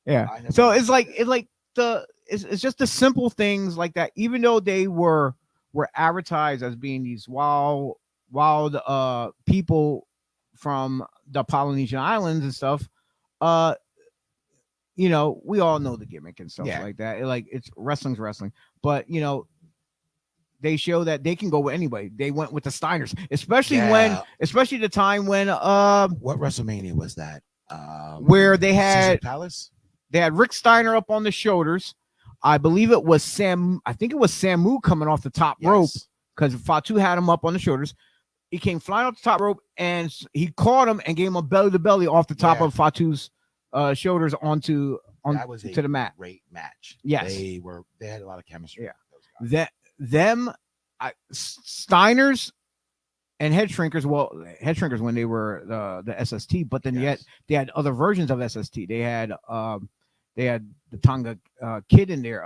yeah. So it's just the simple things like that. Even though they were advertised as being these wild people from the Polynesian islands and stuff, we all know the gimmick and stuff like that. It's wrestling's wrestling, but they show that they can go with anybody. They went with the Steiners, especially the time when what WrestleMania was that? Where they Caesar had Palace. They had Rick Steiner up on the shoulders. I believe it was Sam. I think it was Samu coming off the top rope because Fatu had him up on the shoulders. He came flying off the top rope and he caught him and gave him a belly to belly off the top of Fatu's shoulders onto the mat. Great match. Yes, they had a lot of chemistry. Yeah, Steiners and Head Shrinkers. Well, Head Shrinkers when they were the SST, but then yet they had other versions of SST. They had the Tonga kid in there.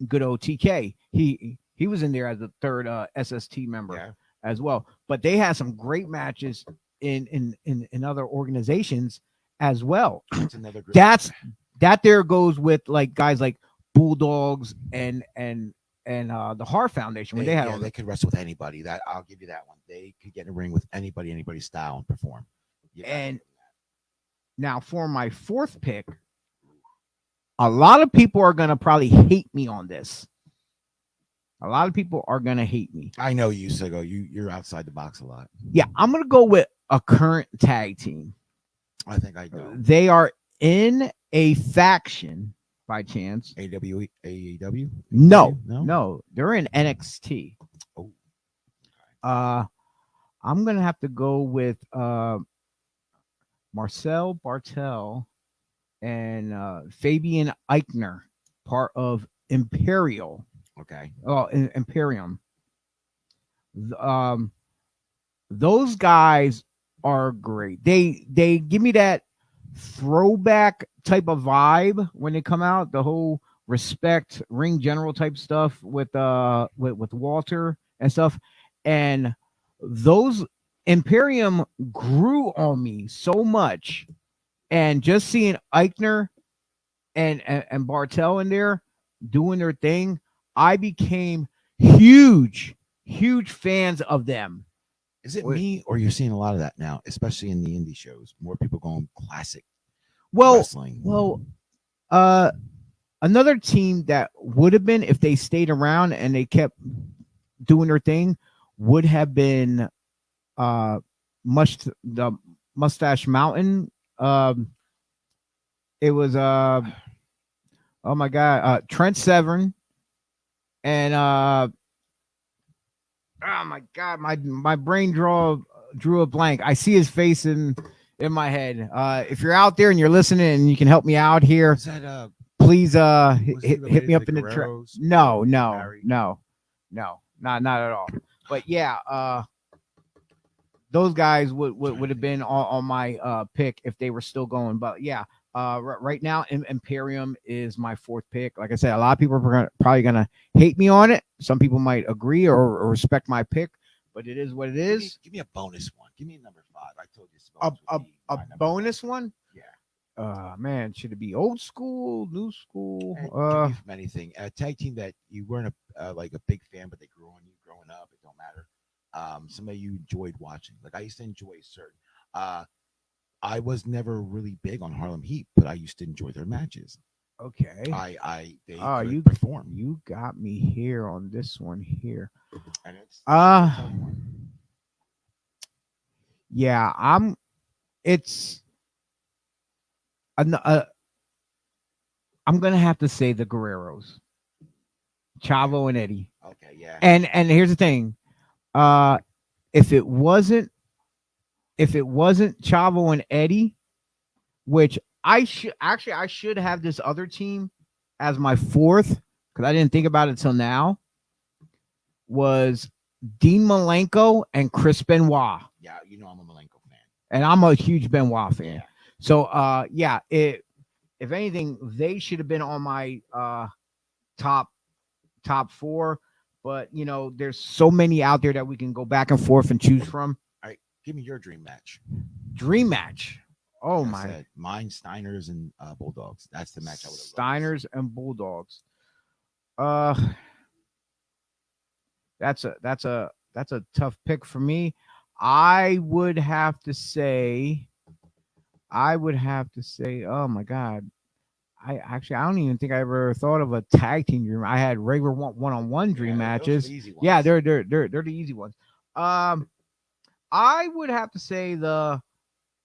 Good old TK. He was in there as the third SST member as well. But they had some great matches in other organizations as well. That's another great that there goes with like guys like Bulldogs and the Hart Foundation when they could wrestle with anybody. That I'll give you that one. They could get in a ring with anybody's style and perform. And now for my fourth pick, a lot of people are gonna probably hate me on this. A lot of people are gonna hate me. I know you, Sigo. You're outside the box a lot. Yeah, I'm gonna go with a current tag team. I think I know. They are in a faction by chance. AEW? No, they're in NXT. Oh. I'm gonna have to go with Marcel Bartel and Fabian Eichner, part of Imperial. Okay. Oh, Imperium. Um, those guys are great. They give me that throwback type of vibe when they come out. The whole respect ring general type stuff with Walter and stuff, and those Imperium grew on me so much, and just seeing Eichner and Bartel in there doing their thing, I became huge fans of them. Is it me or you're seeing a lot of that now, especially in the indie shows? More people going classic Well, wrestling. well, uh, another team that would have been if they stayed around and they kept doing their thing would have been much the Mustache Mountain. It was oh my god, Trent Severn and oh my god, my brain drew a blank. I see his face in my head. If you're out there and you're listening and you can help me out here, Was that please was he hit related me to up in the chat. Guerreros? No, Or no, Barry? no, no, not at all. But yeah, those guys would have been on my pick if they were still going. But yeah, right now Imperium is my fourth pick. Like I said, a lot of people are probably gonna hate me on it. Some people might agree or respect my pick, but it is what it is. Give me a bonus one. Give me a number 5. I told you A Smoke would be a my number bonus 5. one. Yeah. Man, should it be old school, new school? And give me from anything. A tag team that you weren't like a big fan, but they grew on you growing up. It don't matter. Somebody you enjoyed watching. Like I used to enjoy certain. I was never really big on Harlem Heat, but I used to enjoy their matches. Okay. They Oh, could perform, you got me here on this one here. and it's Uh a tough one. yeah, it's I'm gonna have to say the Guerreros, Chavo and Eddie. Okay, yeah. And here's the thing. Uh if it wasn't Chavo and Eddie, which I should have this other team as my fourth because I didn't think about it till now, was Dean Malenko and Chris Benoit. Yeah, you know I'm a Malenko fan. And I'm a huge Benoit fan. Yeah. So yeah, if anything, they should have been on my top 4. But you know, there's so many out there that we can go back and forth and choose from. All right, give me your dream match. Dream match. Oh Like I my, said, mine, Steiners and Bulldogs. That's the match I would have Steiners and Bulldogs. Uh, that's a tough pick for me. I would have to say. Oh my god. I don't even think I ever thought of a tag team dream. I had regular one-on-one dream matches. Yeah, they're the easy ones. I would have to say the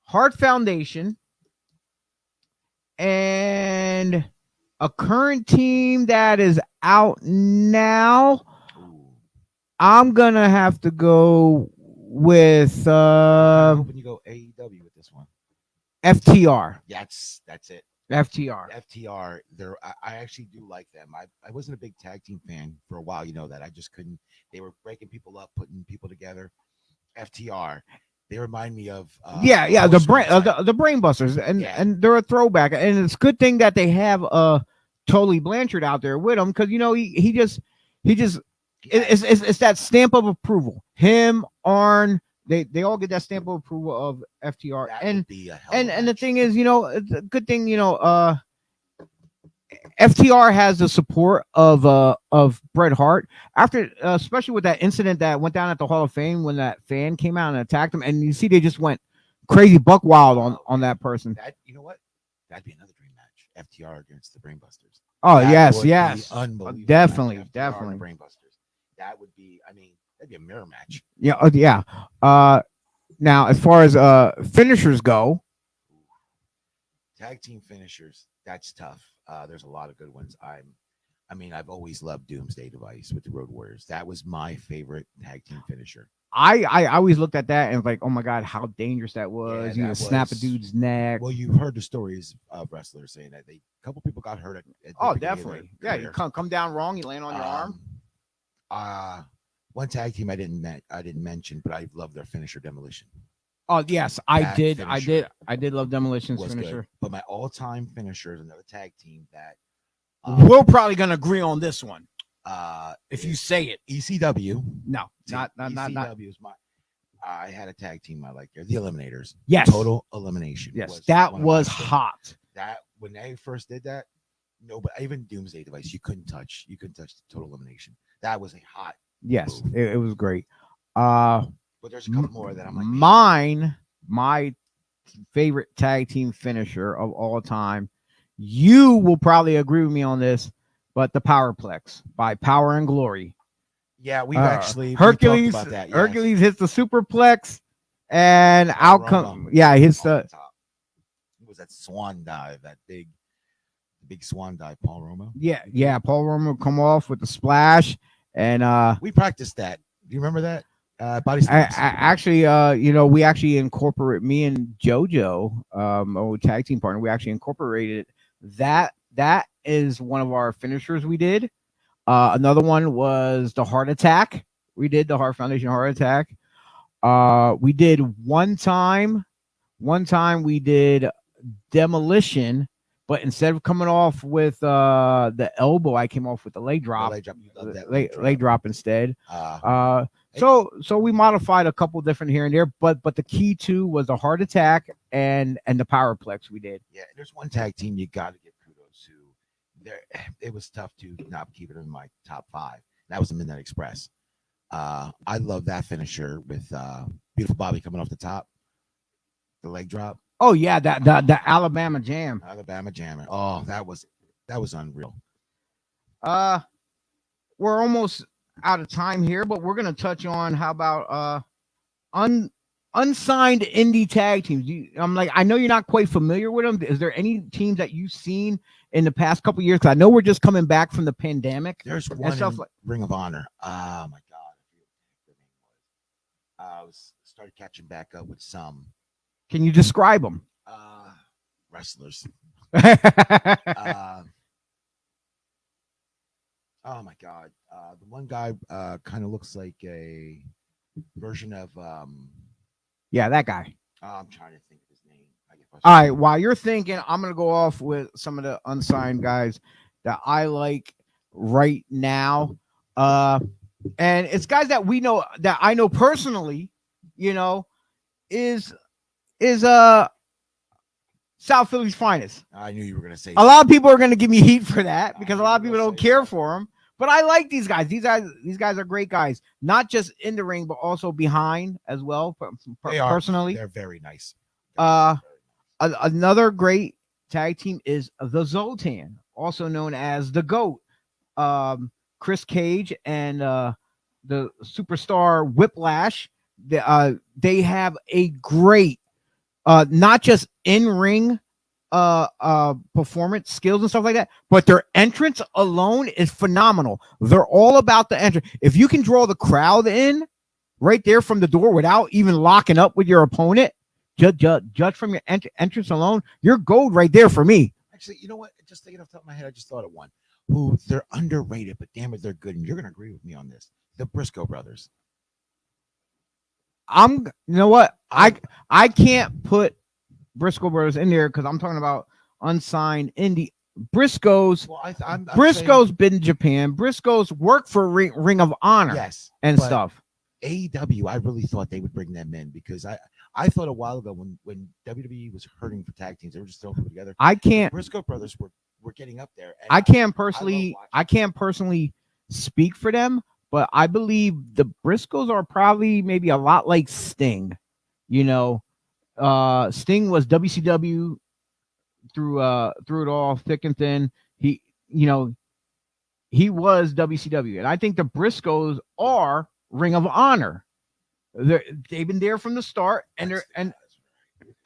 Heart Foundation and a current team that is out now. Ooh. I'm gonna have to go with I'm hoping you go AEW with this one. FTR. That's it. FTR. FTR. I actually do like them. I wasn't a big tag team fan for a while. You know that. I just couldn't. They were breaking people up, putting people together. FTR. They remind me of the brain busters, and Yeah. and they're a throwback, and it's a good thing that they have Tully Blanchard out there with him because you know he just it's that stamp of approval. Him, Arn, they all get that stamp of approval of FTR, That and would be a hell and of a and the match. thing is, you know, it's a good thing, you know, FTR has the support of Bret Hart after, especially with that incident that went down at the Hall of Fame when that fan came out and attacked him, and you see they just went crazy buck wild on that person. That you know what? That'd be another dream match. FTR against the Brainbusters. Oh That yes, would be yes, unbelievable. definitely, match, FTR and definitely. the Brainbusters. That would be. I mean, that'd be a mirror match. Yeah, yeah. Now as far as finishers go, Tag team finishers. That's tough. There's a lot of good ones. I mean, I've always loved Doomsday Device with the Road Warriors. That was my favorite tag team finisher. I always looked at that and was like, oh my god, how dangerous that was. Yeah, You know, that snap a was- dude's neck. Well, you've heard the stories of wrestlers saying that a couple people got hurt at the Oh, beginning of their definitely. Yeah, you career. come down wrong, you land on your arm. One tag team I didn't mention, but I love their finisher, Demolition. Oh yes, I That did. finisher I did love Demolition's Was finisher. good. But my all-time finisher is another tag team that We're probably gonna agree on this one. If you is say it. ECW. No, See, not ECW is my. I had a tag team I liked there, the Eliminators. Yes. Total Elimination. Yes, that one of my was favorites. hot. That when they first did that, no, but even Doomsday Device, you couldn't touch Total Elimination. That was a hot. Yes, move. it was great. But there's a couple more that I'm like, my favorite tag team finisher of all time. You will probably agree with me on this, but the Powerplex by Power and Glory. yeah, we've actually Hercules. we talked about that. Yes. Hercules hits the superplex, and out come Roma. hits On the top. What was that swan dive? That big swan dive, Paul Roma. yeah. Paul Romer will come off with the splash, and We practiced that. Do you remember that? Body I slams. actually, we actually incorporate me and JoJo, our tag team partner. We actually incorporated that. That is one of our finishers we did. Another one was the heart attack. We did the Heart Foundation heart attack. We did one time we did demolition, but instead of coming off with the elbow, I came off with the leg drop. Leg drop. You love that Leg drop instead. Uh, So we modified a couple different here and there, but the key to was the heart attack and the Powerplex we did. yeah, there's one tag team you got to give kudos to. There, it was tough to not keep it in my top 5. That was the Midnight Express. I love that finisher with Beautiful Bobby coming off the top, the leg drop. Oh yeah, the Alabama Jam. Alabama Jammer. Oh, that was unreal. We're almost out of time here, but we're gonna touch on how about unsigned indie tag teams. I know you're not quite familiar with them. Is there any teams that you've seen in the past couple years? Because I know we're just coming back from the pandemic. There's and one stuff in like. Ring of Honor. Oh my god, I started catching back up with some Can you describe them? wrestlers. Oh my god, the one guy kind of looks like a version of Yeah, that guy. I'm trying to think of his name. All right, while you're thinking, I'm gonna go off with some of the unsigned guys that I like right now. And it's guys that we know, that I know personally, is South Philly's finest. I knew you were gonna say A lot of people are gonna give me heat for that because a lot of people don't care for them. But I like these guys. These guys are great guys, not just in the ring, but also behind as well. They are. Personally, They're very nice. Another great tag team is the Zoltan, also known as the GOAT. Chris Cage and the superstar Whiplash. They have a great, not just in-ring performance skills and stuff like that, but their entrance alone is phenomenal. They're all about the entrance. If you can draw the crowd in right there from the door without even locking up with your opponent, judge from your entrance alone, you're gold right there for me. Actually, you know what? Just thinking off the top of my head, I just thought of one who they're underrated, but damn it, they're good. And you're gonna agree with me on this. The Briscoe brothers. You know what? I can't put Briscoe brothers in there because I'm talking about unsigned indie. Briscoe's Well, I'm Briscoe's saying, been in Japan. Briscoe's worked for Ring of Honor yes, and but stuff. AEW, I really thought they would bring them in because I thought a while ago when WWE was hurting for tag teams, they were just throwing people together. I can't Briscoe brothers were getting up there. And I can't watching. personally speak for them, but I believe the Briscoes are probably maybe a lot like Sting. Sting was WCW through it all, thick and thin. He was WCW, and I think the Briscoes are Ring of Honor. They've been there from the start, and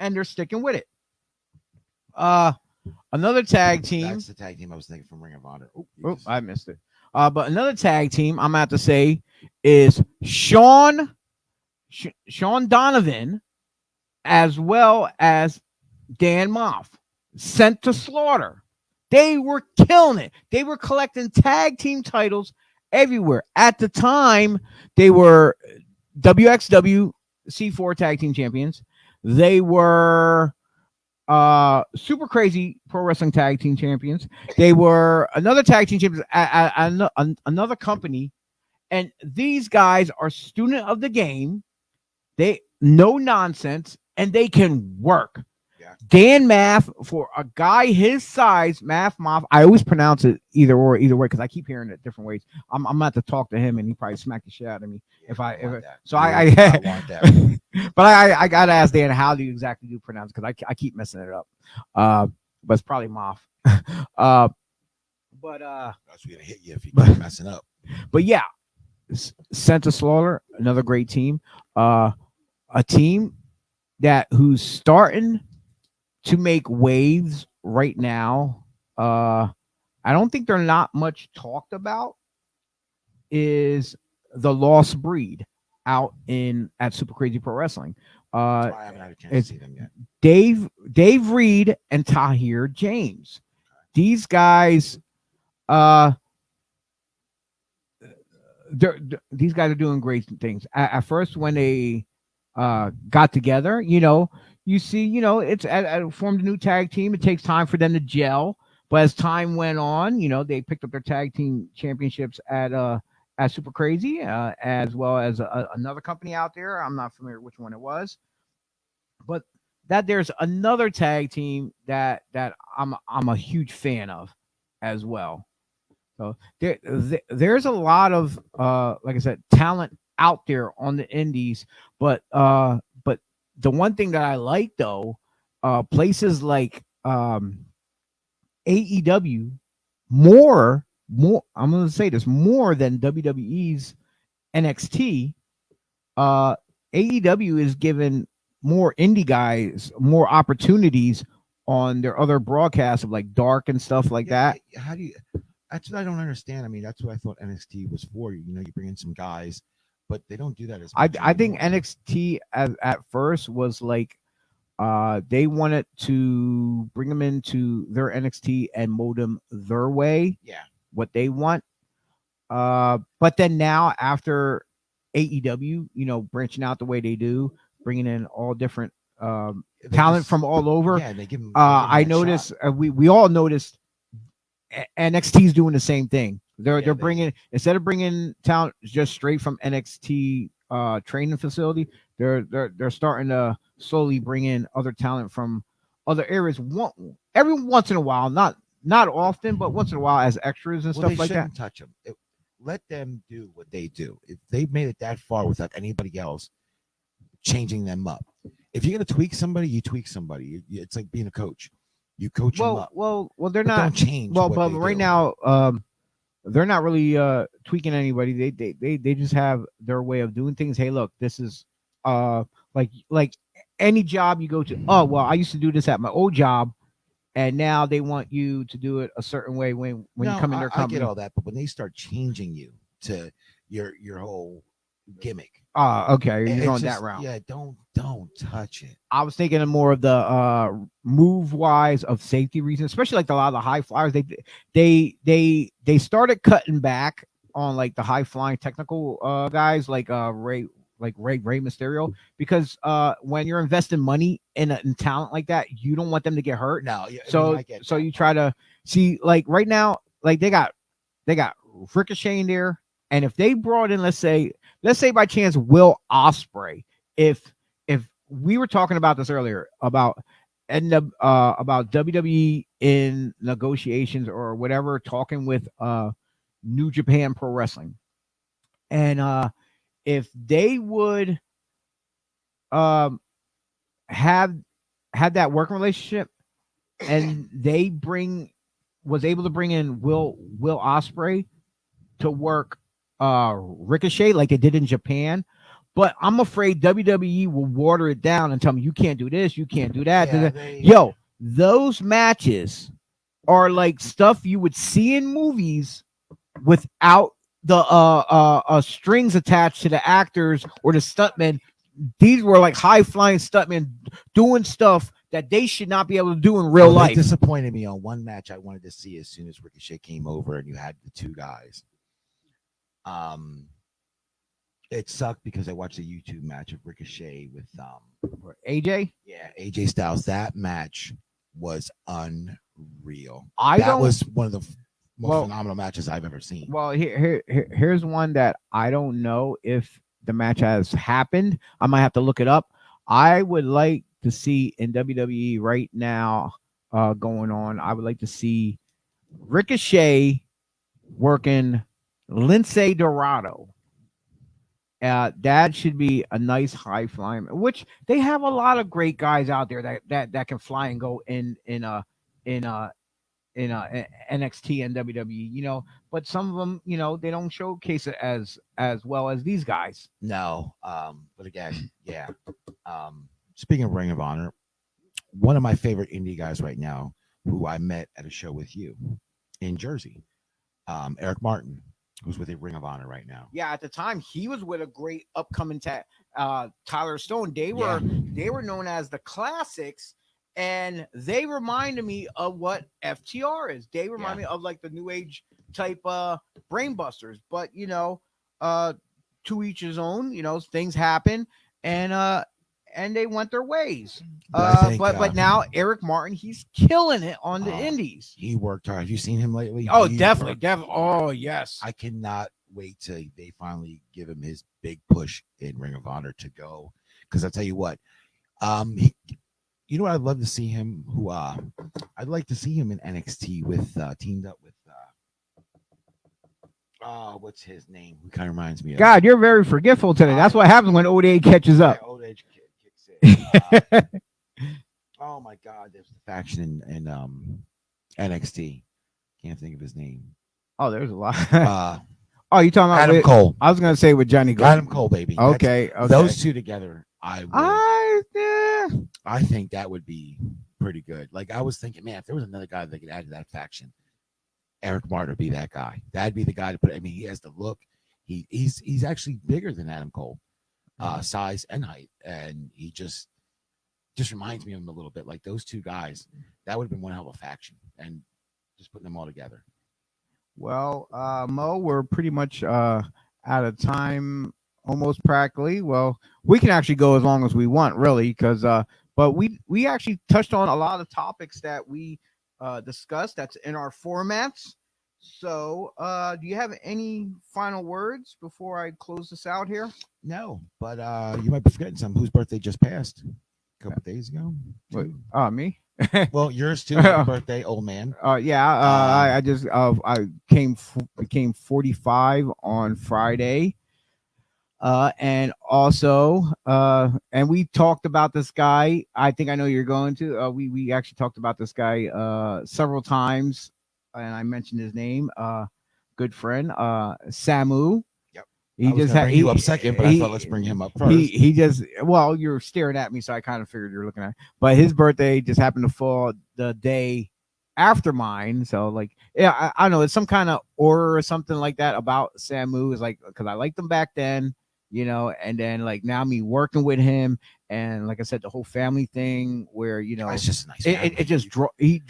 they're sticking with it. Another tag team. That's the tag team I was thinking from Ring of Honor. I missed it. But another tag team I'm gonna have to say is Shawn Sean Donovan, as well as Dan Moff, sent to slaughter. They were killing it. They were collecting tag team titles everywhere. At the time, they were WXW C4 tag team champions. They were super crazy pro wrestling tag team champions. They were another tag team champions at another company. And these guys are student of the game. They no nonsense, and they can work. Yeah. Dan Maff, for a guy his size, Moff. I always pronounce it either way because I keep hearing it different ways. I'm gonna have to talk to him, and he probably smack the shit out of me if I. want that. So I want that. But I gotta ask Dan, how do you exactly pronounce it? Because I keep messing it up. But it's probably Moff. But That's gonna hit you if you keep messing up. But yeah, Sent to Slaughter, another great team. A team who's starting to make waves right now. I don't think they're not much talked about. Is the Lost Breed out at Super Crazy Pro Wrestling? I haven't had a chance to see them yet. Dave Reed and Tahir James. These guys, these guys are doing great things. At first, when they got together, you see, it's formed a new tag team. It takes time for them to gel, but as time went on, they picked up their tag team championships at Super Crazy, as well as another company out there. I'm not familiar which one it was, but that there's another tag team that I'm a huge fan of as well. So there's a lot of like I said, talent out there on the indies, but the one thing that I like though, places like AEW, more I'm going to say this, more than WWE's NXT, AEW is giving more indie guys more opportunities on their other broadcasts of like Dark and stuff like that. How do you? That's what I don't understand. I mean, that's what I thought NXT was for. You bring in some guys, but they don't do that as much. I think NXT at first was like they wanted to bring them into their NXT and mold them their way. Yeah. What they want. But then now after AEW, branching out the way they do, bringing in all different talent from all over. Yeah, they give them. I noticed we all noticed NXT's doing the same thing. They're bringing, instead of bringing talent just straight from NXT training facility, they're starting to slowly bring in other talent from other areas. Every once in a while, not often, but once in a while as extras and stuff like that. Touch them. Let them do what they do. If they've made it that far without anybody else changing them up. If you're gonna tweak somebody, you tweak somebody. It's like being a coach. You coach them up. Well, they're But not don't change. well, what but they right do. now, they're not really tweaking anybody. They just have their way of doing things. Hey, look, this is like any job you go to. Oh, well, I used to do this at my old job, and now they want you to do it a certain way when you come in their company. I get all that, but when they start changing you to your whole gimmick, okay, you're it's going just- that route. Yeah, don't touch it. I was thinking of more of the move wise of safety reasons, especially like a lot of the high flyers. They started cutting back on like the high flying technical guys like Ray Mysterio, because when you're investing money in talent like that, you don't want them to get hurt. No, So you try to see, like right now, like they got Ricochet in there, and if they brought in, let's say by chance Will Ospreay, if we were talking about this earlier about WWE in negotiations or whatever, talking with New Japan Pro Wrestling, and if they would have that working relationship, and they was able to bring in Will Ospreay to work Ricochet like they did in Japan. But I'm afraid WWE will water it down and tell me, you can't do this, you can't do that. Yo, those matches are like stuff you would see in movies without the strings attached to the actors or the stuntmen these were like high flying stuntmen doing stuff that they should not be able to do in real They life. disappointed me on one match I wanted to see as soon as Ricochet came over, and you had the two guys. It sucked because I watched a YouTube match of Ricochet with AJ, AJ Styles. That match was unreal. I that don't- was one of the most Well- phenomenal matches I've ever seen. Well, here's one that I don't know if the match has happened. I might have to look it up. I would like to see in WWE right now going on. I would like to see Ricochet working Lindsay Dorado. That should be a nice high flying. Which they have a lot of great guys out there that can fly and go in NXT and WWE, you know, but some of them, you know, they don't showcase it as well as these guys. No, but again, yeah. Speaking of Ring of Honor, one of my favorite indie guys right now, who I met at a show with you in Jersey, Eric Martin, who's with a Ring of Honor right now. Yeah, at the time he was with a great upcoming Tyler Stone. They were known as the Classics, and they reminded me of what FTR is. They remind me of like the new age type brain busters. But you know, to each his own. You know, things happen, and they went their ways. But now Eric Martin, he's killing it on the indies. He worked hard. Have you seen him lately? Oh, definitely. Oh, yes. I cannot wait till they finally give him his big push in Ring of Honor to go. Because I'll tell you what, you know what I'd love to see him? I'd like to see him in NXT with teamed up with what's his name? Who kind of reminds me of God, you're very forgetful today. That's what happens when old age catches up. Old age kicks in. Oh my God, there's the faction in NXT. Can't think of his name. Oh, there's a lot. Oh, you talking about Adam Cole? I was gonna say with Johnny Go. Adam Cole, baby. Okay. Those two together, I I think that would be pretty good. Like I was thinking, man, if there was another guy that could add to that faction, Eric Martin would be that guy. That'd be the guy to put. I mean, he has the look. He's actually bigger than Adam Cole, size and height, and he just reminds me of him a little bit. Like those two guys, that would have been one hell of a faction, and just putting them all together. Well, Mo, we're pretty much out of time, almost practically. Well, we can actually go as long as we want, really, because but we actually touched on a lot of topics that we discussed. That's in our formats. So, do you have any final words before I close this out here? No, but you might be forgetting some. Whose birthday just passed a couple days ago? Wait, me? Well, yours too. Happy birthday, old man. I just I became 45 on Friday. And also and we talked about this guy. I think I know you're going to. We actually talked about this guy several times, and I mentioned his name. Good friend, Samu. He just had you up second, but I thought let's bring him up first. He just you're staring at me, so I kind of figured you're looking at. But his birthday just happened to fall the day after mine, so like I don't know, it's some kind of aura or something like that about Samu. Is like because I liked him back then, you know, and then like now me working with him, and like I said, the whole family thing where you know it's just nice. It just he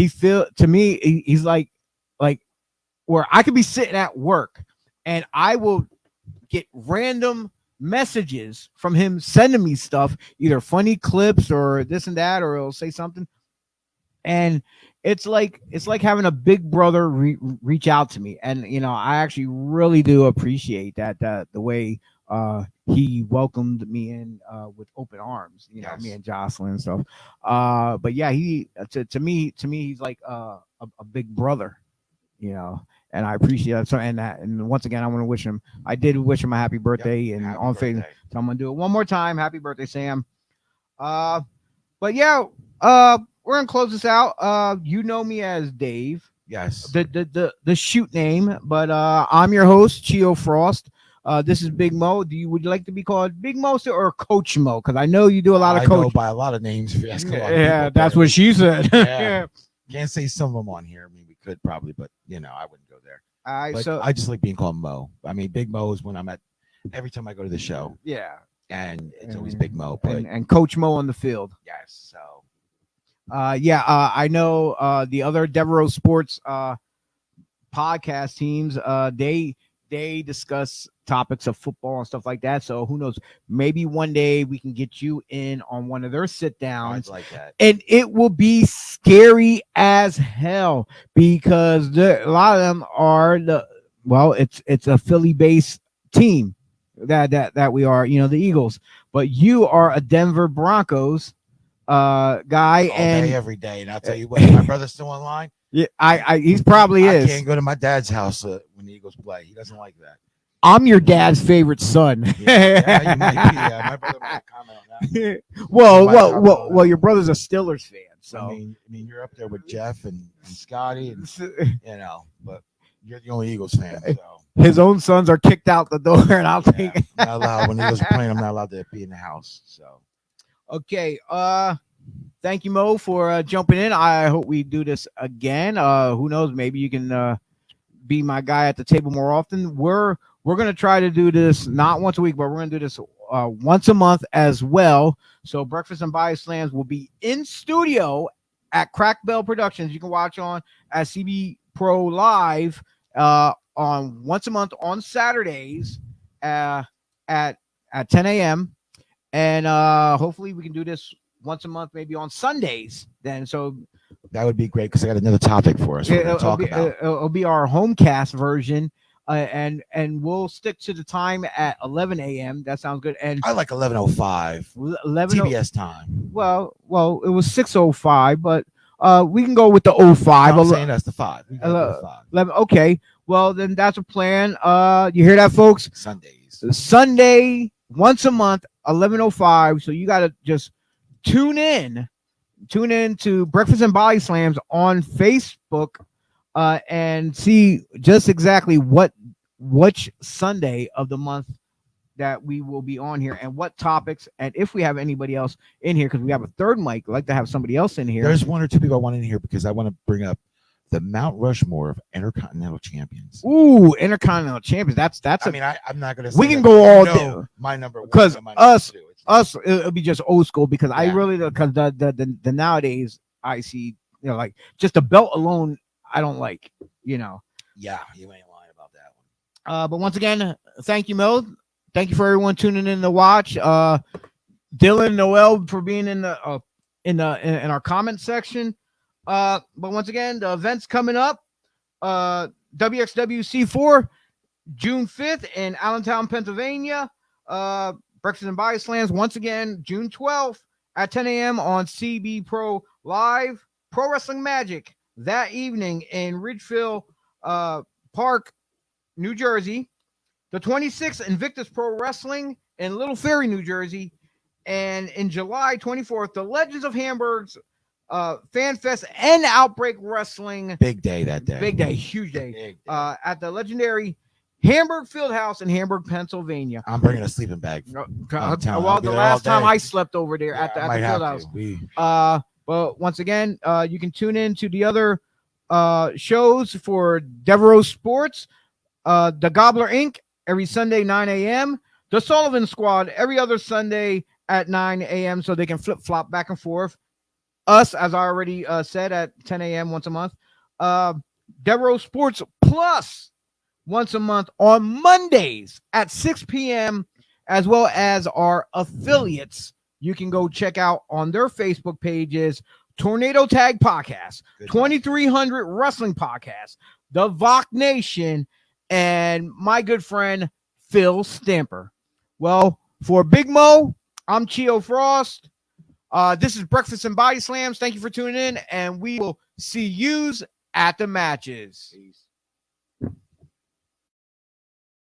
feel to me he's like where I could be sitting at work. And I will get random messages from him sending me stuff, either funny clips or this and that, or he'll say something. And it's like having a big brother reach out to me. And, you know, I actually really do appreciate that the way he welcomed me in with open arms, you know, me and Jocelyn and stuff. But yeah, he to me, he's like a big brother, you know. And I appreciate that. So and once again, I want to wish him. I did wish him a happy birthday on Facebook. So I'm gonna do it one more time. Happy birthday, Sam. But yeah, we're gonna close this out. You know me as Dave. Yes. The shoot name, but I'm your host, Chio Frost. This is Big Moe. Would you like to be called Big Moe or Coach Moe? Because I know you do a lot of coaching. I know by a lot of names. Yeah, that's what she said. Yeah. Can't say some of them on here. I mean, we could probably, but you know, I wouldn't go there. I just like being called Mo. I mean, Big Mo is when I'm at every time I go to the show. Yeah. and it's always Big Moe. But and Coach Mo on the field. yes, so I know the other Devereaux Sports podcast teams. They discuss topics of football and stuff like that. So who knows? Maybe one day we can get you in on one of their sit downs. like that. And it will be scary as hell because a lot of them are it's a Philly based team that we are, the Eagles, but you are a Denver Broncos guy All and day, every day. And I'll tell you what, my brother's still online. yeah, he's probably I is. can't go to my dad's house when the Eagles play. He doesn't like that. I'm your dad's favorite son. Yeah, you might be. Yeah, my brother might comment on that. well, your brother's a Steelers fan, so I mean, you're up there with Jeff and Scotty, and but you're the only Eagles fan. So his own sons are kicked out the door, and I'll take. I'm not allowed when the Eagles are playing. I'm not allowed to be in the house. So Okay. Thank you, Mo, for jumping in. I hope we do this again. Who knows? Maybe you can be my guy at the table more often. We're gonna try to do this not once a week, but we're gonna do this once a month as well. So Breakfast and Body Slams will be in studio at Crack Bell Productions. You can watch on at CB Pro Live on once a month on Saturdays at 10 a.m. And hopefully we can do this once a month, maybe on Sundays. Then so that would be great because I got another topic for us. We're going to talk about. It'll be our homecast version, and we'll stick to the time at 11 a.m. That sounds good. And I like 11:05 11 TBS time. Well, it was 6:05, but we can go with the 05. I'm saying that's the 5. We got 5. 11. Okay. Well, then that's a plan. You hear that, folks? Sundays. Sunday, once a month, 11:05. So you got to just tune in to Breakfast and Body Slams on Facebook and see just exactly which Sunday of the month that we will be on here and what topics, and if we have anybody else in here, because we have a third mic, I'd like to have somebody else in here. There's one or two people I want in here because I want to bring up the Mount Rushmore of Intercontinental Champions. Ooh, Intercontinental Champions. That's. I mean, I'm not going to. We can go all day. My number one because us it'll be just old school because I Yeah. really because the nowadays I see like just the belt alone I don't like Yeah, you ain't lying about that one. But once again, thank you, Mo. Thank you for everyone tuning in to watch. Dylan, Noel for being in our comment section. But once again, the events coming up. WXWC4, June 5th in Allentown, Pennsylvania. Breakfast and Body Slams once again, June 12th at 10 a.m. on CB Pro Live. Pro Wrestling Magic that evening in Ridgefield Park, New Jersey. The 26th, Invictus Pro Wrestling in Little Ferry, New Jersey. And in July 24th, the Legends of Hamburg's Fan Fest and Outbreak Wrestling. Big day that day. Big day, huge day. Big day. At the legendary Hamburg Fieldhouse in Hamburg, Pennsylvania. I'm bringing a sleeping bag. Well, the last time I slept over there at the Fieldhouse. But once again, you can tune in to the other shows for Devereaux Sports, the Gobbler Inc. every Sunday 9 a.m. The Sullivan Squad every other Sunday at 9 a.m. so they can flip flop back and forth. Us, as I already said, at 10 a.m. once a month. Devereaux Sports Plus once a month on Mondays at 6 p.m. as well as our affiliates. You can go check out on their Facebook pages, Tornado Tag Podcast, 2300 Wrestling Podcast, The Voc Nation, and my good friend, Phil Stamper. Well, for Big Mo, I'm Chio Frost. This is Breakfast and Body Slams. Thank you for tuning in, and we will see yous at the matches. Peace.